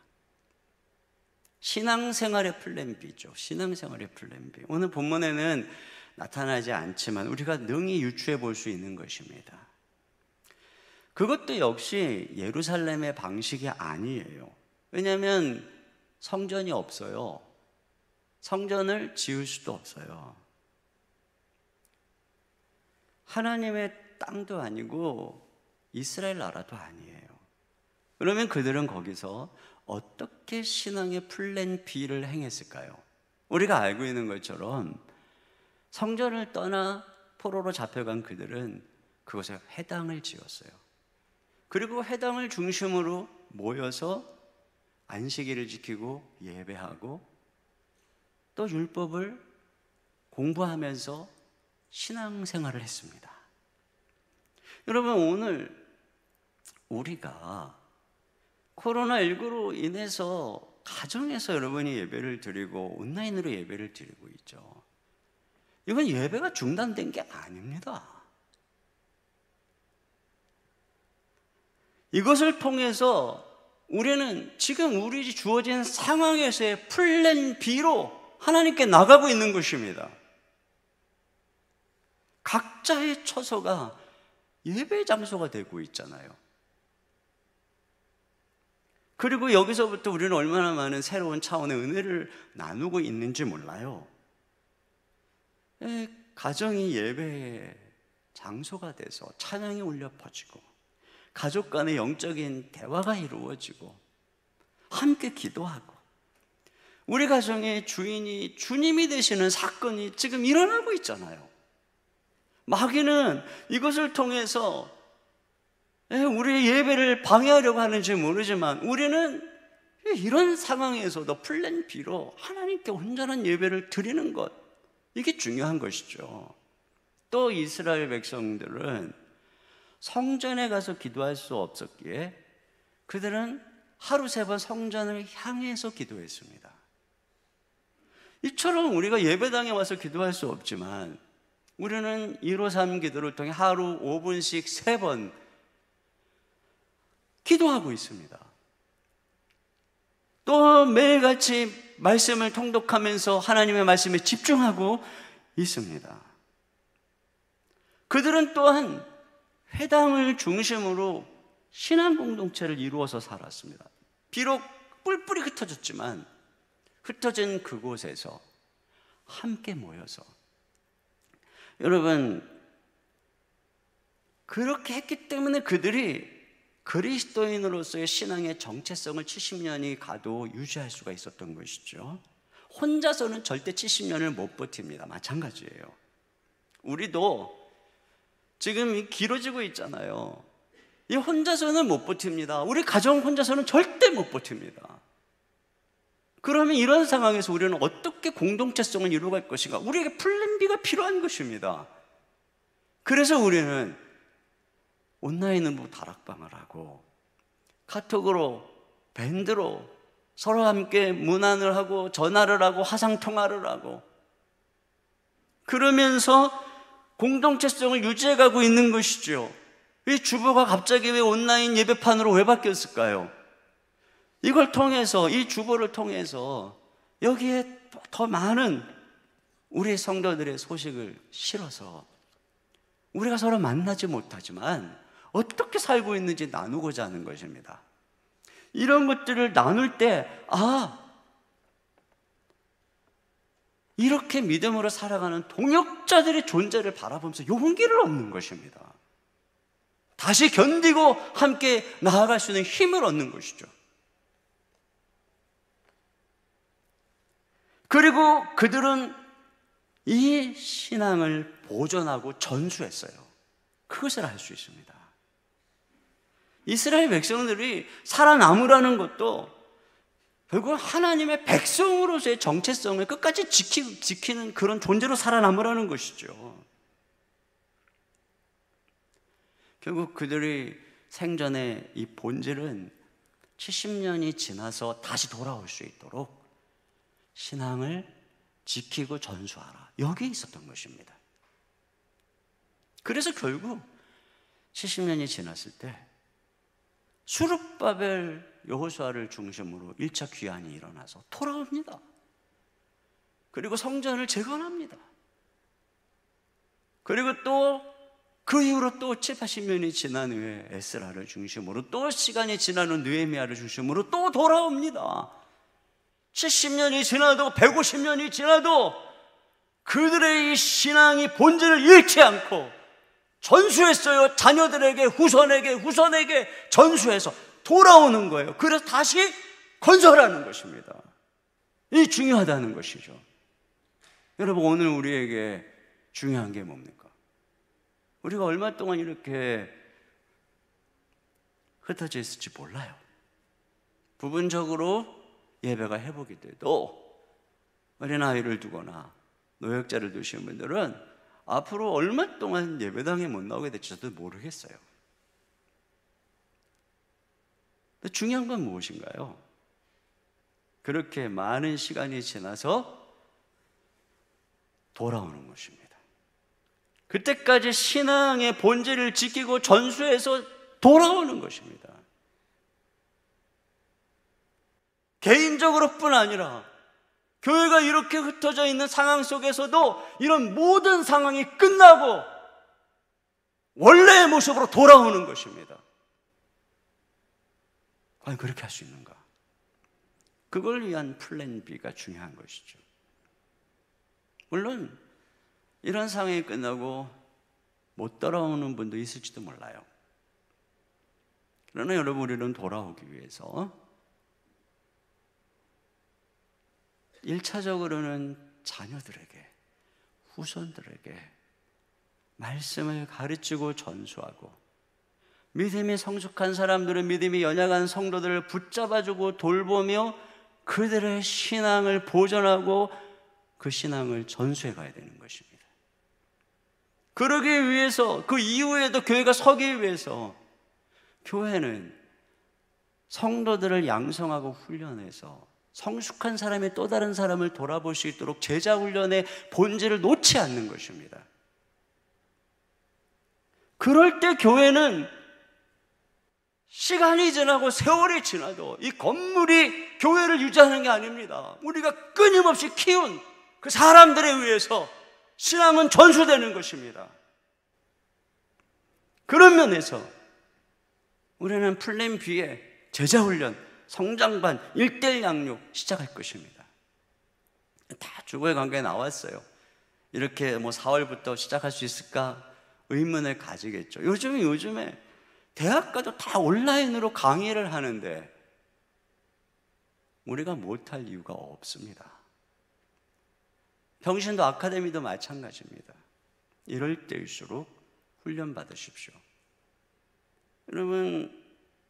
신앙생활의 플랜 B죠. 신앙생활의 플랜 B. 오늘 본문에는 나타나지 않지만 우리가 능히 유추해 볼 수 있는 것입니다. 그것도 역시 예루살렘의 방식이 아니에요. 왜냐하면 성전이 없어요. 성전을 지을 수도 없어요. 하나님의 땅도 아니고 이스라엘 나라도 아니에요. 그러면 그들은 거기서 어떻게 신앙의 플랜 B를 행했을까요? 우리가 알고 있는 것처럼 성전을 떠나 포로로 잡혀간 그들은 그곳에 회당을 지었어요. 그리고 회당을 중심으로 모여서 안식일을 지키고 예배하고 또 율법을 공부하면서 신앙생활을 했습니다. 여러분, 오늘 우리가 코로나19로 인해서 가정에서 여러분이 예배를 드리고 온라인으로 예배를 드리고 있죠. 이건 예배가 중단된 게 아닙니다. 이것을 통해서 우리는 지금 우리 주어진 상황에서의 플랜 B로 하나님께 나가고 있는 것입니다. 각자의 처소가 예배 장소가 되고 있잖아요. 그리고 여기서부터 우리는 얼마나 많은 새로운 차원의 은혜를 나누고 있는지 몰라요. 가정이 예배의 장소가 돼서 찬양이 울려 퍼지고 가족 간의 영적인 대화가 이루어지고 함께 기도하고 우리 가정의 주인이 주님이 되시는 사건이 지금 일어나고 있잖아요. 마귀는 이것을 통해서 우리의 예배를 방해하려고 하는지 모르지만 우리는 이런 상황에서도 플랜 B로 하나님께 온전한 예배를 드리는 것, 이게 중요한 것이죠. 또 이스라엘 백성들은 성전에 가서 기도할 수 없었기에 그들은 하루 3번 성전을 향해서 기도했습니다. 이처럼 우리가 예배당에 와서 기도할 수 없지만 우리는 153 기도를 통해 하루 5분씩 3번 기도하고 있습니다. 또 매일같이 말씀을 통독하면서 하나님의 말씀에 집중하고 있습니다. 그들은 또한 회당을 중심으로 신앙 공동체를 이루어서 살았습니다. 비록 뿔뿔이 흩어졌지만 흩어진 그곳에서 함께 모여서, 여러분, 그렇게 했기 때문에 그들이 그리스도인으로서의 신앙의 정체성을 70년이 가도 유지할 수가 있었던 것이죠. 혼자서는 절대 70년을 못 버팁니다. 마찬가지예요. 우리도 지금 길어지고 있잖아요. 이 혼자서는 못 버팁니다. 우리 가정 혼자서는 절대 못 버팁니다. 그러면 이런 상황에서 우리는 어떻게 공동체성을 이루어갈 것인가? 우리에게 플랜 B가 필요한 것입니다. 그래서 우리는 온라인으로 다락방을 하고 카톡으로, 밴드로 서로 함께 문안을 하고 전화를 하고 화상통화를 하고 그러면서 공동체성을 유지해가고 있는 것이죠. 이 주보가 갑자기 왜 온라인 예배판으로 왜 바뀌었을까요? 이걸 통해서, 이 주보를 통해서 여기에 더 많은 우리 성도들의 소식을 실어서 우리가 서로 만나지 못하지만 어떻게 살고 있는지 나누고자 하는 것입니다. 이런 것들을 나눌 때, 이렇게 믿음으로 살아가는 동역자들의 존재를 바라보면서 용기를 얻는 것입니다. 다시 견디고 함께 나아갈 수 있는 힘을 얻는 것이죠. 그리고 그들은 이 신앙을 보존하고 전수했어요. 그것을 알 수 있습니다. 이스라엘 백성들이 살아남으라는 것도 결국 하나님의 백성으로서의 정체성을 끝까지 지키는 그런 존재로 살아남으라는 것이죠. 결국 그들의 생전의 이 본질은 70년이 지나서 다시 돌아올 수 있도록 신앙을 지키고 전수하라, 여기에 있었던 것입니다. 그래서 결국 70년이 지났을 때 수룹바벨 여호수아를 중심으로 1차 귀환이 일어나서 돌아옵니다. 그리고 성전을 재건합니다. 그리고 또 그 이후로 또 7, 80년이 지난 후에 에스라를 중심으로 또 시간이 지난 후 느헤미야를 중심으로 또 돌아옵니다. 70년이 지나도 150년이 지나도 그들의 이 신앙이 본질을 잃지 않고 전수했어요. 자녀들에게, 후손에게 전수해서 돌아오는 거예요. 그래서 다시 건설하는 것입니다. 이 중요하다는 것이죠. 여러분, 오늘 우리에게 중요한 게 뭡니까? 우리가 얼마 동안 이렇게 흩어져 있을지 몰라요. 부분적으로 예배가 회복이 돼도 어린아이를 두거나 노약자를 두신 분들은 앞으로 얼마 동안 예배당에 못 나오게 될지 저도 모르겠어요. 근데 중요한 건 무엇인가요? 그렇게 많은 시간이 지나서 돌아오는 것입니다. 그때까지 신앙의 본질을 지키고 전수해서 돌아오는 것입니다. 개인적으로뿐 아니라 교회가 이렇게 흩어져 있는 상황 속에서도 이런 모든 상황이 끝나고 원래의 모습으로 돌아오는 것입니다. 과연 그렇게 할 수 있는가? 그걸 위한 플랜 B가 중요한 것이죠. 물론 이런 상황이 끝나고 못 돌아오는 분도 있을지도 몰라요. 그러나 여러분, 우리는 돌아오기 위해서 1차적으로는 자녀들에게, 후손들에게 말씀을 가르치고 전수하고, 믿음이 성숙한 사람들은 믿음이 연약한 성도들을 붙잡아주고 돌보며 그들의 신앙을 보존하고 그 신앙을 전수해 가야 되는 것입니다. 그러기 위해서, 그 이후에도 교회가 서기 위해서 교회는 성도들을 양성하고 훈련해서 성숙한 사람이 또 다른 사람을 돌아볼 수 있도록 제자 훈련의 본질을 놓지 않는 것입니다. 그럴 때 교회는 시간이 지나고 세월이 지나도 이 건물이 교회를 유지하는 게 아닙니다. 우리가 끊임없이 키운 그 사람들에 의해서 신앙은 전수되는 것입니다. 그런 면에서 우리는 플랜 B에 제자훈련, 성장반, 1:1 양육 시작할 것입니다. 다 주거의 관계에 나왔어요. 이렇게 4월부터 시작할 수 있을까 의문을 가지겠죠. 요즘에 대학 가도 다 온라인으로 강의를 하는데 우리가 못할 이유가 없습니다. 평신도 아카데미도 마찬가지입니다. 이럴 때일수록 훈련 받으십시오. 여러분,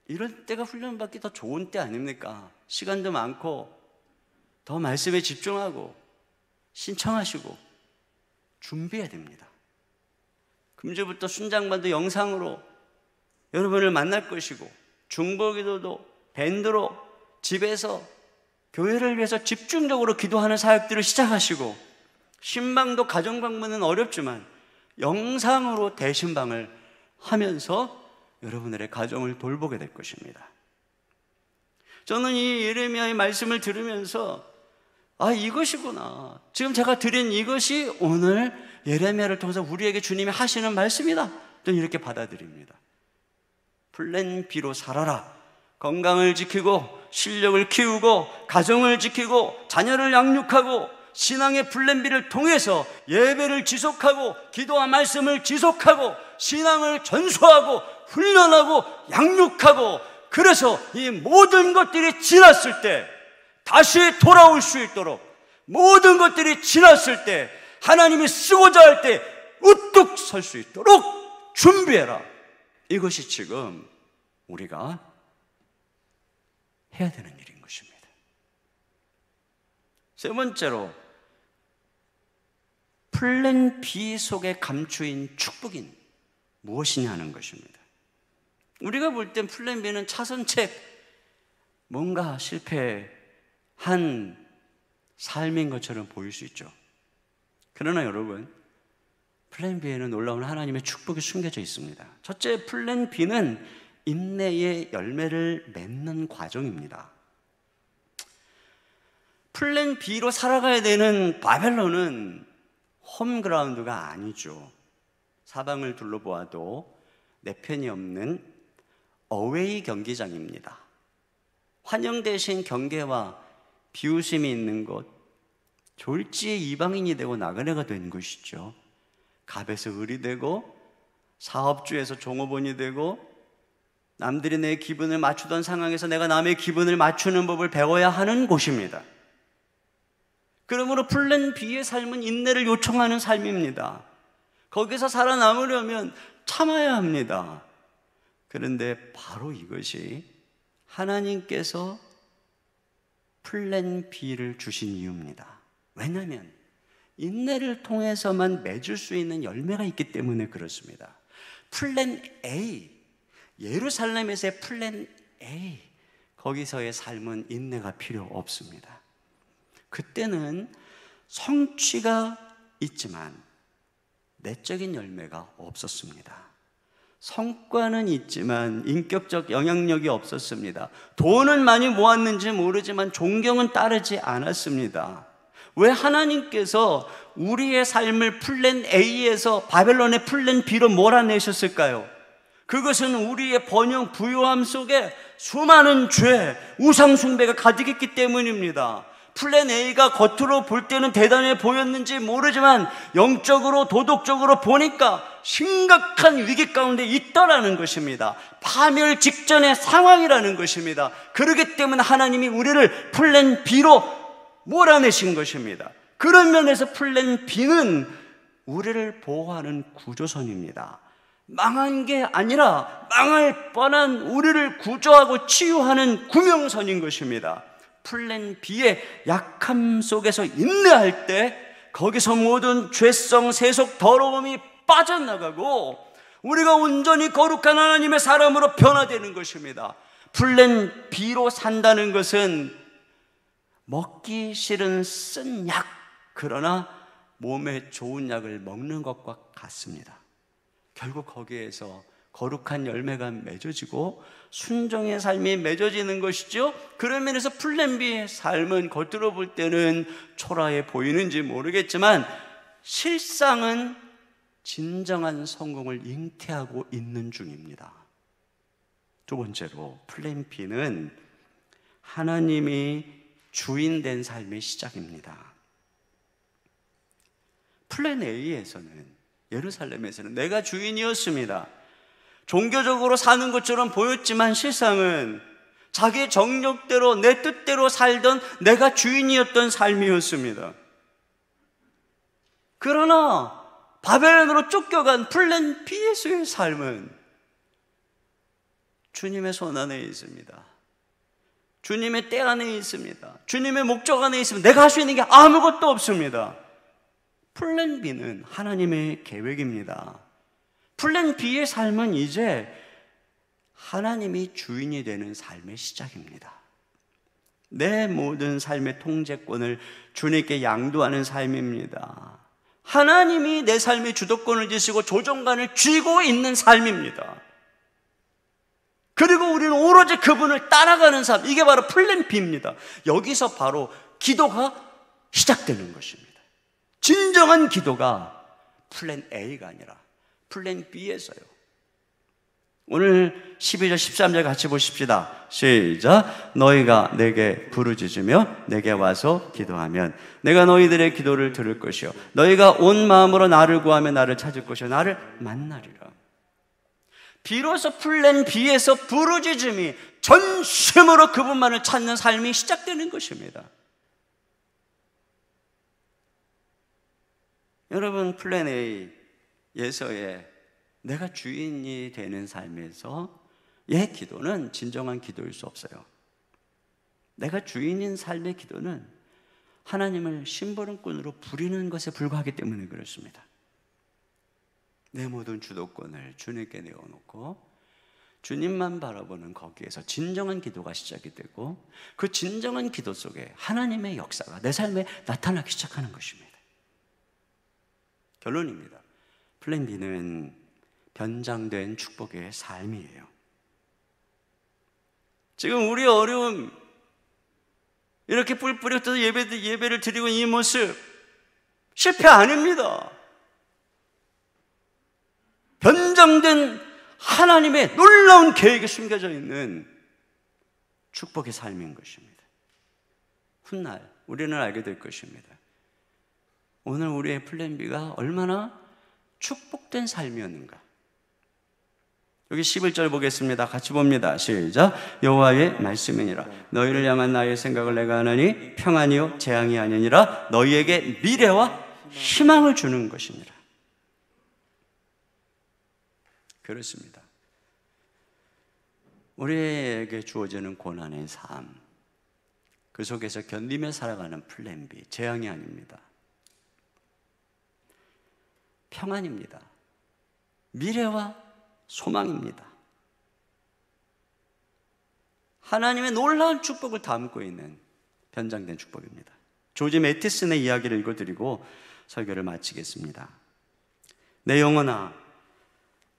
이럴 때가 훈련받기 더 좋은 때 아닙니까? 시간도 많고 더 말씀에 집중하고 신청하시고 준비해야 됩니다. 금주부터 순장반도 영상으로 여러분을 만날 것이고, 중보기도도 밴드로 집에서 교회를 위해서 집중적으로 기도하는 사역들을 시작하시고, 신방도 가정방문은 어렵지만 영상으로 대신방을 하면서 여러분들의 가정을 돌보게 될 것입니다. 저는 이 예레미야의 말씀을 들으면서 이것이구나, 지금 제가 드린 이것이 오늘 예레미야를 통해서 우리에게 주님이 하시는 말씀이다, 저는 이렇게 받아들입니다. 플랜 B로 살아라. 건강을 지키고 실력을 키우고 가정을 지키고 자녀를 양육하고 신앙의 플랜 B를 통해서 예배를 지속하고 기도와 말씀을 지속하고 신앙을 전수하고 훈련하고 양육하고, 그래서 이 모든 것들이 지났을 때 다시 돌아올 수 있도록, 모든 것들이 지났을 때 하나님이 쓰고자 할 때 우뚝 설 수 있도록 준비해라. 이것이 지금 우리가 해야 되는 일인 것입니다. 세 번째로, 플랜 B 속에 감추인 축복인 무엇이냐 하는 것입니다. 우리가 볼 땐 플랜 B는 차선책, 뭔가 실패한 삶인 것처럼 보일 수 있죠. 그러나 여러분, 플랜 B에는 놀라운 하나님의 축복이 숨겨져 있습니다. 첫째, 플랜 B는 인내의 열매를 맺는 과정입니다. 플랜 B로 살아가야 되는 바벨론은 홈그라운드가 아니죠. 사방을 둘러보아도 내 편이 없는 어웨이 경기장입니다. 환영 대신 경계와 비웃음이 있는 곳, 졸지의 이방인이 되고 나그네가 된 곳이죠. 갑에서 을이 되고 사업주에서 종업원이 되고, 남들이 내 기분을 맞추던 상황에서 내가 남의 기분을 맞추는 법을 배워야 하는 곳입니다. 그러므로 플랜 B의 삶은 인내를 요청하는 삶입니다. 거기서 살아남으려면 참아야 합니다. 그런데 바로 이것이 하나님께서 플랜 B를 주신 이유입니다. 왜냐하면 인내를 통해서만 맺을 수 있는 열매가 있기 때문에 그렇습니다. 플랜 A, 예루살렘에서의 플랜 A, 거기서의 삶은 인내가 필요 없습니다. 그때는 성취가 있지만 내적인 열매가 없었습니다. 성과는 있지만 인격적 영향력이 없었습니다. 돈은 많이 모았는지 모르지만 존경은 따르지 않았습니다. 왜 하나님께서 우리의 삶을 플랜 A에서 바벨론의 플랜 B로 몰아내셨을까요? 그것은 우리의 번영 부요함 속에 수많은 죄, 우상 숭배가 가득했기 때문입니다. 플랜 A가 겉으로 볼 때는 대단해 보였는지 모르지만 영적으로 도덕적으로 보니까 심각한 위기 가운데 있더라는 것입니다. 파멸 직전의 상황이라는 것입니다. 그렇기 때문에 하나님이 우리를 플랜 B로 몰아내신 것입니다. 그런 면에서 플랜 B는 우리를 보호하는 구조선입니다. 망한 게 아니라 망할 뻔한 우리를 구조하고 치유하는 구명선인 것입니다. 플랜 B의 약함 속에서 인내할 때 거기서 모든 죄성, 세속, 더러움이 빠져나가고 우리가 온전히 거룩한 하나님의 사람으로 변화되는 것입니다. 플랜 B로 산다는 것은 먹기 싫은 쓴 약, 그러나 몸에 좋은 약을 먹는 것과 같습니다. 결국 거기에서 거룩한 열매가 맺어지고 순종의 삶이 맺어지는 것이죠. 그런 면에서 플랜 B의 삶은 겉으로 볼 때는 초라해 보이는지 모르겠지만 실상은 진정한 성공을 잉태하고 있는 중입니다. 두 번째로 플랜 B는 하나님이 주인된 삶의 시작입니다. 플랜 A에서는, 예루살렘에서는 내가 주인이었습니다. 종교적으로 사는 것처럼 보였지만 실상은 자기 정력대로 내 뜻대로 살던 내가 주인이었던 삶이었습니다. 그러나 바벨론으로 쫓겨간 플랜 B에서의 삶은 주님의 손 안에 있습니다. 주님의 때 안에 있습니다. 주님의 목적 안에 있습니다. 내가 할 수 있는 게 아무것도 없습니다. 플랜 B는 하나님의 계획입니다. 플랜 B의 삶은 이제 하나님이 주인이 되는 삶의 시작입니다. 내 모든 삶의 통제권을 주님께 양도하는 삶입니다. 하나님이 내 삶의 주도권을 지시고 조종관을 쥐고 있는 삶입니다. 그리고 우리는 오로지 그분을 따라가는 삶, 이게 바로 플랜 B입니다. 여기서 바로 기도가 시작되는 것입니다. 진정한 기도가 플랜 A가 아니라 플랜 B에서요. 오늘 12절 13절 같이 보십시다. 시작. 너희가 내게 부르짖으며 내게 와서 기도하면 내가 너희들의 기도를 들을 것이요 너희가 온 마음으로 나를 구하며 나를 찾을 것이요 나를 만나리라. 비로소 플랜 B에서 부르짖음이 전심으로 그분만을 찾는 삶이 시작되는 것입니다. 여러분, 플랜 A에서의 내가 주인이 되는 삶에서 의 기도는 진정한 기도일 수 없어요. 내가 주인인 삶의 기도는 하나님을 심부름꾼으로 부리는 것에 불과하기 때문에 그렇습니다. 내 모든 주도권을 주님께 내어놓고 주님만 바라보는 거기에서 진정한 기도가 시작이 되고 그 진정한 기도 속에 하나님의 역사가 내 삶에 나타나기 시작하는 것입니다. 결론입니다. 플랜 B는 변장된 축복의 삶이에요. 지금 우리의 어려움, 이렇게 뿔뿔이 흩어서 예배를 드리고 이 모습 실패 아닙니다. 변장된 하나님의 놀라운 계획이 숨겨져 있는 축복의 삶인 것입니다. 훗날 우리는 알게 될 것입니다. 오늘 우리의 플랜 B가 얼마나 축복된 삶이었는가. 여기 11절 보겠습니다. 같이 봅니다. 시작. 여호와의 말씀이니라. 너희를 향한 나의 생각을 내가 하나니 평안이요 재앙이 아니니라. 너희에게 미래와 희망을 주는 것이니라. 그렇습니다. 우리에게 주어지는 고난의 삶, 그 속에서 견디며 살아가는 플랜 B, 재앙이 아닙니다. 평안입니다. 미래와 소망입니다. 하나님의 놀라운 축복을 담고 있는 변장된 축복입니다. 조지 매티슨의 이야기를 읽어드리고 설교를 마치겠습니다. 내 영혼아,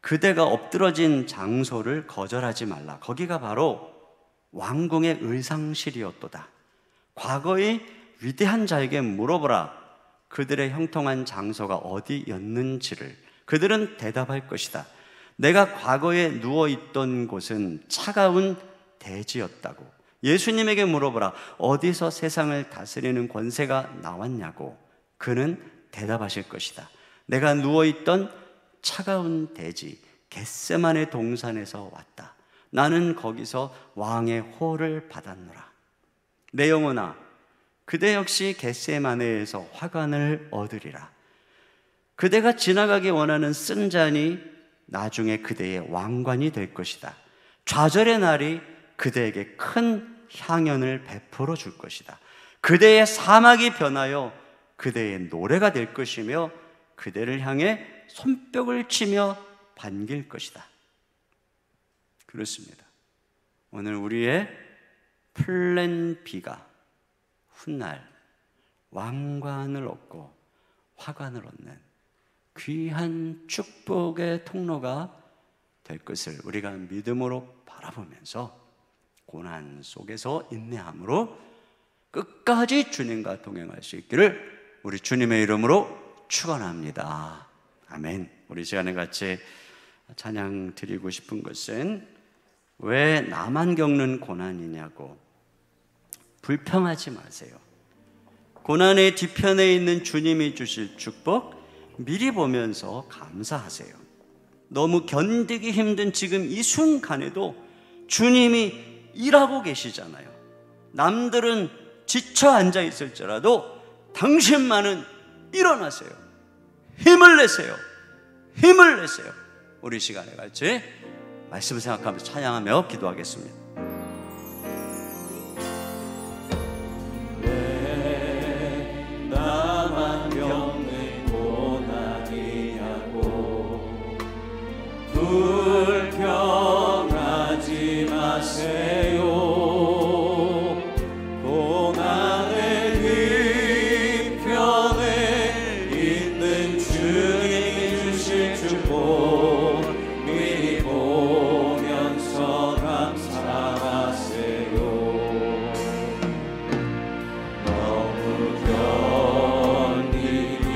그대가 엎드러진 장소를 거절하지 말라. 거기가 바로 왕궁의 의상실이었도다. 과거의 위대한 자에게 물어보라. 그들의 형통한 장소가 어디였는지를. 그들은 대답할 것이다. 내가 과거에 누워있던 곳은 차가운 대지였다고. 예수님에게 물어보라. 어디서 세상을 다스리는 권세가 나왔냐고. 그는 대답하실 것이다. 내가 누워있던 차가운 대지 겟세마네 동산에서 왔다. 나는 거기서 왕의 호를 받았노라. 내 영혼아, 그대 역시 겟세마네에서 화관을 얻으리라. 그대가 지나가기 원하는 쓴 잔이 나중에 그대의 왕관이 될 것이다. 좌절의 날이 그대에게 큰 향연을 베풀어 줄 것이다. 그대의 사막이 변하여 그대의 노래가 될 것이며 그대를 향해 손뼉을 치며 반길 것이다. 그렇습니다. 오늘 우리의 플랜 B가 훗날 왕관을 얻고 화관을 얻는 귀한 축복의 통로가 될 것을 우리가 믿음으로 바라보면서 고난 속에서 인내함으로 끝까지 주님과 동행할 수 있기를 우리 주님의 이름으로 축원합니다. 아멘. 우리 시간에 같이 찬양 드리고 싶은 것은 왜 나만 겪는 고난이냐고 불평하지 마세요. 고난의 뒤편에 있는 주님이 주실 축복 미리 보면서 감사하세요. 너무 견디기 힘든 지금 이 순간에도 주님이 일하고 계시잖아요. 남들은 지쳐 앉아 있을지라도 당신만은 일어나세요. 힘을 내세요. 힘을 내세요. 우리 시간에 같이 말씀을 생각하면서 찬양하며 기도하겠습니다. 왜 나만 겪는 고난이냐고 불평하지 마세요. 고난의 뒤편에 있는 주님이 주실 축복 미리 보면서 감사하세요. 너무 견디기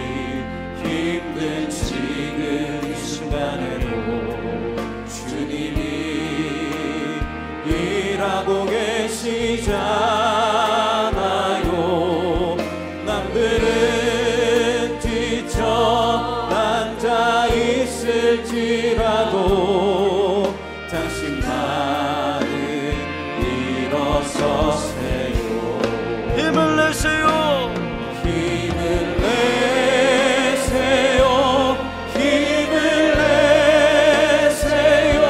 힘든 지금 이 순간에도 주님이 일하고 계시잖아요. 남들은 지쳐 앉아 있을지라도 당신만은 일어서세요. 힘을 내세요. 힘을 내세요. 힘을 내세요.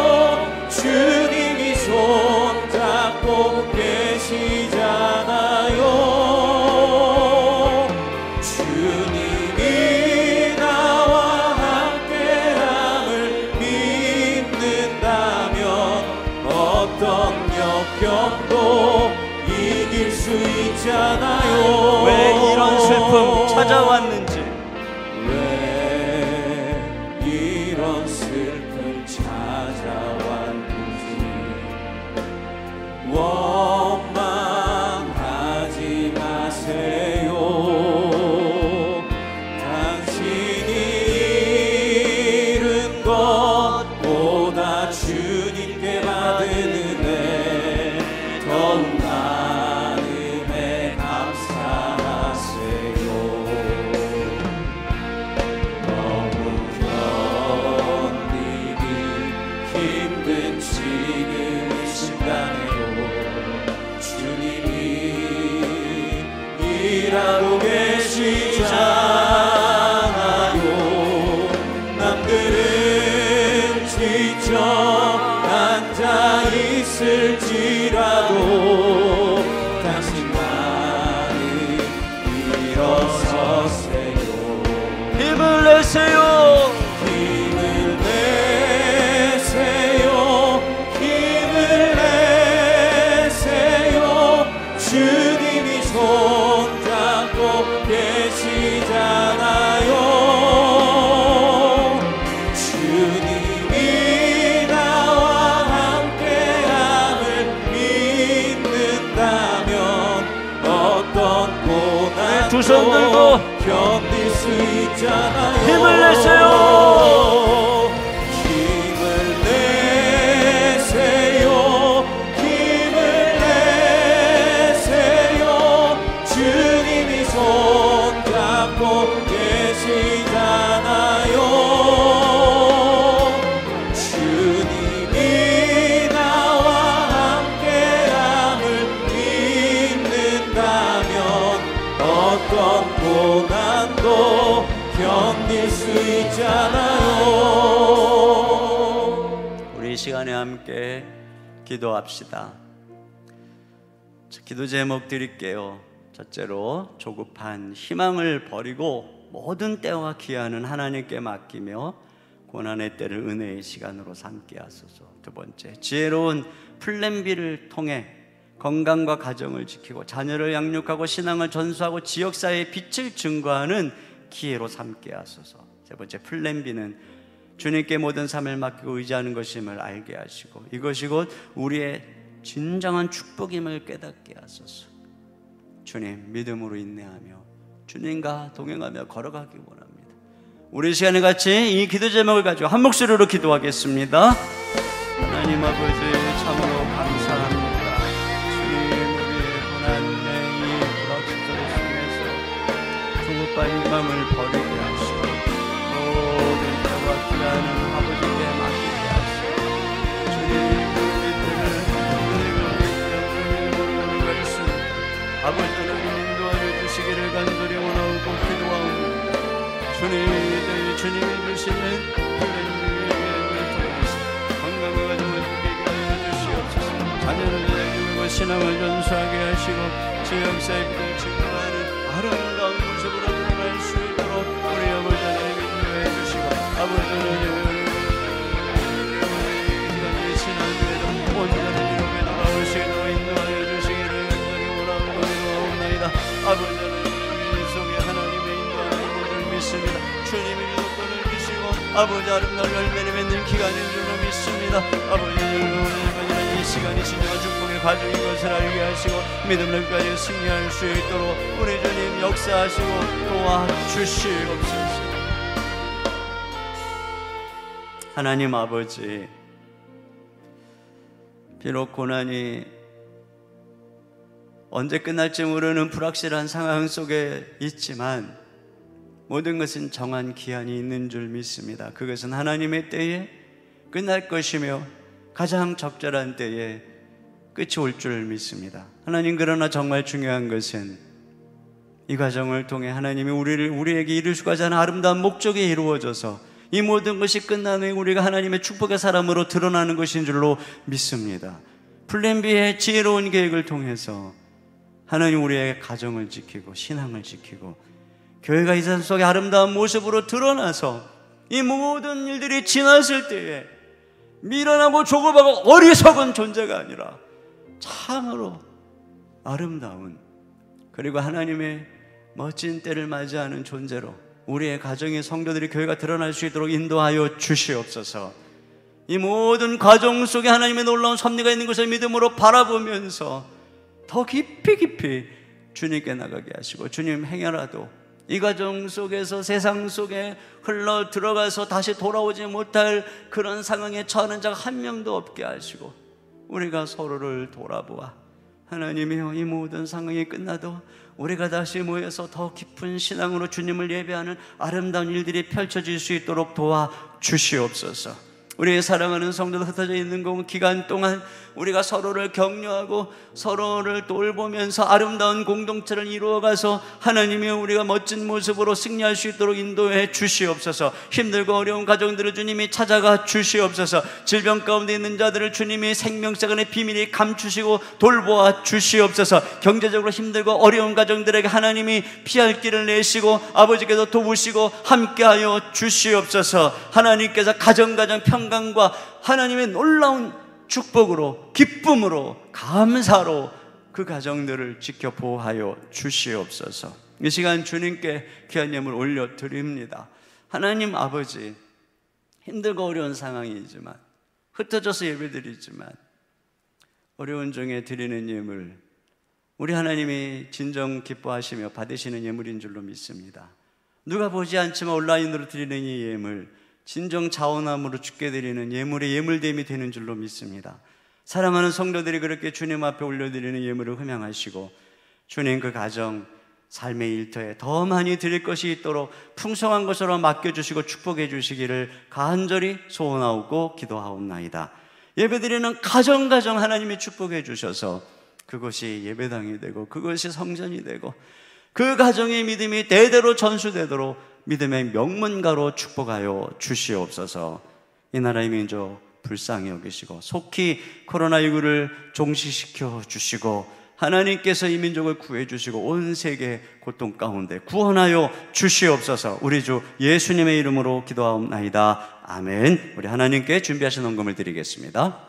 주님이 손잡고 계시잖아요. 주님이 나와 함께함을 믿는다면 어떤 역경도 이길 수 있잖아요. 왜 이런 슬픔 찾아왔는지 왜 이런 슬픔 찾아왔는지 원망하지 마세요. 당신이 잃은 것보다 주님께 받은 은혜 더욱 많음에 감사하세요. 너무 견디기 힘든 지금 이 순간에도 주님이 일하고 계시잖아요. 남들은 지쳐 앉아 있을지라도 당신만은 일어서세요. 힘을 내세요. 힘을 내세요. 힘을 내세요. 주님이 손잡고 계시잖아요. 자, 두 손 들고 견딜 수 있잖아요. 힘을 내세요. 힘을 내세요. 힘을 내세요. 주님이 손 잡고 계시잖아요. 주님이 나와 함께함을 믿는다면 어떤 고난도 견딜 수 있잖아요. 우리 이 시간에 함께 기도합시다. 기도 제목 드릴게요. 첫째로 조급한 희망을 버리고 모든 때와 기한은 하나님께 맡기며 고난의 때를 은혜의 시간으로 삼게 하소서. 두 번째, 지혜로운 플랜 B를 통해 건강과 가정을 지키고 자녀를 양육하고 신앙을 전수하고 지역사회의 빛을 증거하는 기회로 삼게 하소서. 세 번째, 플랜 B는 주님께 모든 삶을 맡기고 의지하는 것임을 알게 하시고 이것이 곧 우리의 진정한 축복임을 깨닫게 하소서. 주님, 믿음으로 인내하며 주님과 동행하며 걸어가기 원합니다. 우리 시간에 같이 이 기도 제목을 가지고 한 목소리로 기도하겠습니다. 하나님 아버지, 참으로 감사합니다. 주님, 우리의 고난의 이 불확실성 속에서 조급한 희망을 버리게 하시고 모든 때와 기한은 아버지께 맡기게 하시고 주님, 우리 때를 아버지는 인도하여 주시기를 간절히 원하고 기도하옵니다. 주님이 주시는 플랜을 통해서 건강과 가정을 누리게 하여 주시옵소서. 자녀를 양육하고 신앙을 전수하게 하시고 지역사회 빛을 증거하는 아름다운 모습으로 드러날 수 있도록 우리 아버지 하나님 인도해 주시고 아버지는 시간이 지난 후에도 온전한 이름에 돌아오시도록 인도하여 주시기를 간절히 원하고 기도하옵나이다. 아버지 하나님 속에 하나님의 인도하는 것을 믿습니다. 주님의 주도권을 주시고 아버지 아름다운 열매를 맺는 기간인 줄로 믿습니다. 아버지 이 시간이 진정한 축복의 과정인 것을 알게 하시고 믿음을 끝까지 승리할 수 있도록 우리 주님 역사하시고 도와주시옵소서. 하나님 아버지, 비록 고난이 언제 끝날지 모르는 불확실한 상황 속에 있지만 모든 것은 정한 기한이 있는 줄 믿습니다. 그것은 하나님의 때에 끝날 것이며 가장 적절한 때에 끝이 올 줄 믿습니다. 하나님, 그러나 정말 중요한 것은 이 과정을 통해 하나님이 우리에게 이루시고자 하는 아름다운 목적이 이루어져서 이 모든 것이 끝난 후에 우리가 하나님의 축복의 사람으로 드러나는 것인 줄로 믿습니다. 플랜 B의 지혜로운 계획을 통해서 하나님 우리의 가정을 지키고 신앙을 지키고 교회가 이 세상 속에 아름다운 모습으로 드러나서 이 모든 일들이 지났을 때에 미련하고 조급하고 어리석은 존재가 아니라 참으로 아름다운 그리고 하나님의 멋진 때를 맞이하는 존재로 우리의 가정의 성도들이 교회가 드러날 수 있도록 인도하여 주시옵소서. 이 모든 과정 속에 하나님의 놀라운 섭리가 있는 것을 믿음으로 바라보면서 더 깊이 주님께 나가게 하시고 주님 행여라도 이 과정 속에서 세상 속에 흘러 들어가서 다시 돌아오지 못할 그런 상황에 처하는 자가 한 명도 없게 하시고 우리가 서로를 돌아보아 하나님이여 이 모든 상황이 끝나도 우리가 다시 모여서 더 깊은 신앙으로 주님을 예배하는 아름다운 일들이 펼쳐질 수 있도록 도와주시옵소서. 우리의 사랑하는 성도들 흩어져 있는 기간 동안 우리가 서로를 격려하고 서로를 돌보면서 아름다운 공동체를 이루어가서 하나님이 우리가 멋진 모습으로 승리할 수 있도록 인도해 주시옵소서. 힘들고 어려운 가정들을 주님이 찾아가 주시옵소서. 질병 가운데 있는 자들을 주님이 생명사건의 비밀이 감추시고 돌보아 주시옵소서. 경제적으로 힘들고 어려운 가정들에게 하나님이 피할 길을 내시고 아버지께서 도우시고 함께하여 주시옵소서. 하나님께서 가정 평강과 하나님의 놀라운 축복으로 기쁨으로 감사로 그 가정들을 지켜 보호하여 주시옵소서. 이 시간 주님께 귀한 예물 올려드립니다. 하나님 아버지, 힘들고 어려운 상황이지만 흩어져서 예배드리지만 어려운 중에 드리는 예물 우리 하나님이 진정 기뻐하시며 받으시는 예물인 줄로 믿습니다. 누가 보지 않지만 온라인으로 드리는 이 예물, 진정 자원함으로 주께 드리는 예물의 예물됨이 되는 줄로 믿습니다. 사랑하는 성도들이 그렇게 주님 앞에 올려드리는 예물을 흠양하시고 주님 그 가정, 삶의 일터에 더 많이 드릴 것이 있도록 풍성한 것으로 맡겨주시고 축복해 주시기를 간절히 소원하고 기도하옵나이다. 예배드리는 가정 하나님이 축복해 주셔서 그것이 예배당이 되고 그것이 성전이 되고 그 가정의 믿음이 대대로 전수되도록 믿음의 명문가로 축복하여 주시옵소서. 이 나라의 민족 불쌍히 여기시고 속히 코로나19를 종식시켜 주시고 하나님께서 이 민족을 구해 주시고 온 세계 고통 가운데 구원하여 주시옵소서. 우리 주 예수님의 이름으로 기도하옵나이다. 아멘. 우리 하나님께 준비하신 헌금을 드리겠습니다.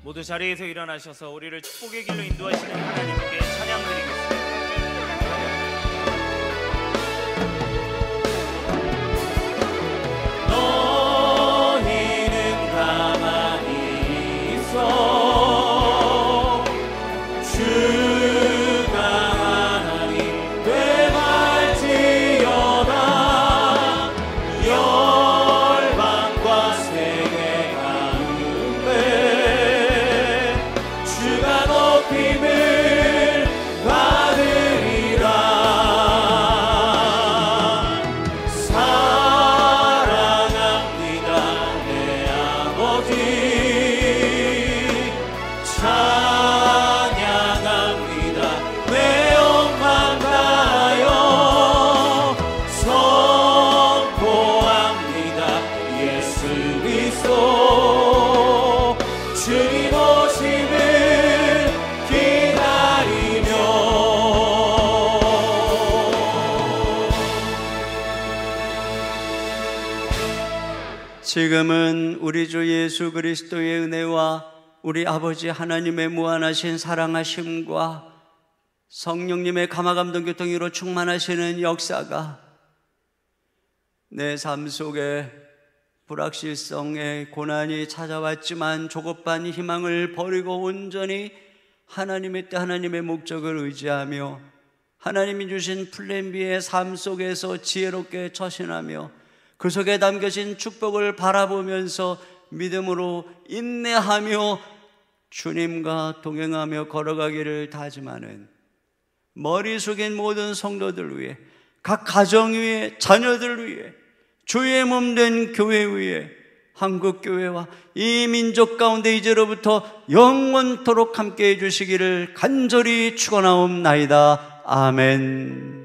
모두 자리에서 일어나셔서 우리를 축복의 길로 인도하시는 하나님께 찬양드리겠습니다. 너희는 가만히 있어 주가 하나님 되갈지어다. 열방과 세계 가운데 주가 높임을 받으리라. 사랑합니다 내 아버지. 찬양합니다 내 영광 다하여. 선포합니다 예수 그리스도 주님 오심을 기다리며. 지금은 우리 주 예수 그리스도의 은혜와 우리 아버지 하나님의 무한하신 사랑하심과 성령님의 감화감동 교통으로 충만하시는 역사가 내 삶 속에 불확실성의 고난이 찾아왔지만 조급한 희망을 버리고 온전히 하나님의 뜻, 하나님의 목적을 의지하며 하나님이 주신 플랜 B의 삶 속에서 지혜롭게 처신하며 그 속에 담겨진 축복을 바라보면서 믿음으로 인내하며 주님과 동행하며 걸어가기를 다짐하는 머리 숙인 모든 성도들 위해, 각 가정 위에, 자녀들 위해, 주의 몸된 교회 위에, 한국교회와 이 민족 가운데 이제로부터 영원토록 함께해 주시기를 간절히 축원하옵나이다. 아멘.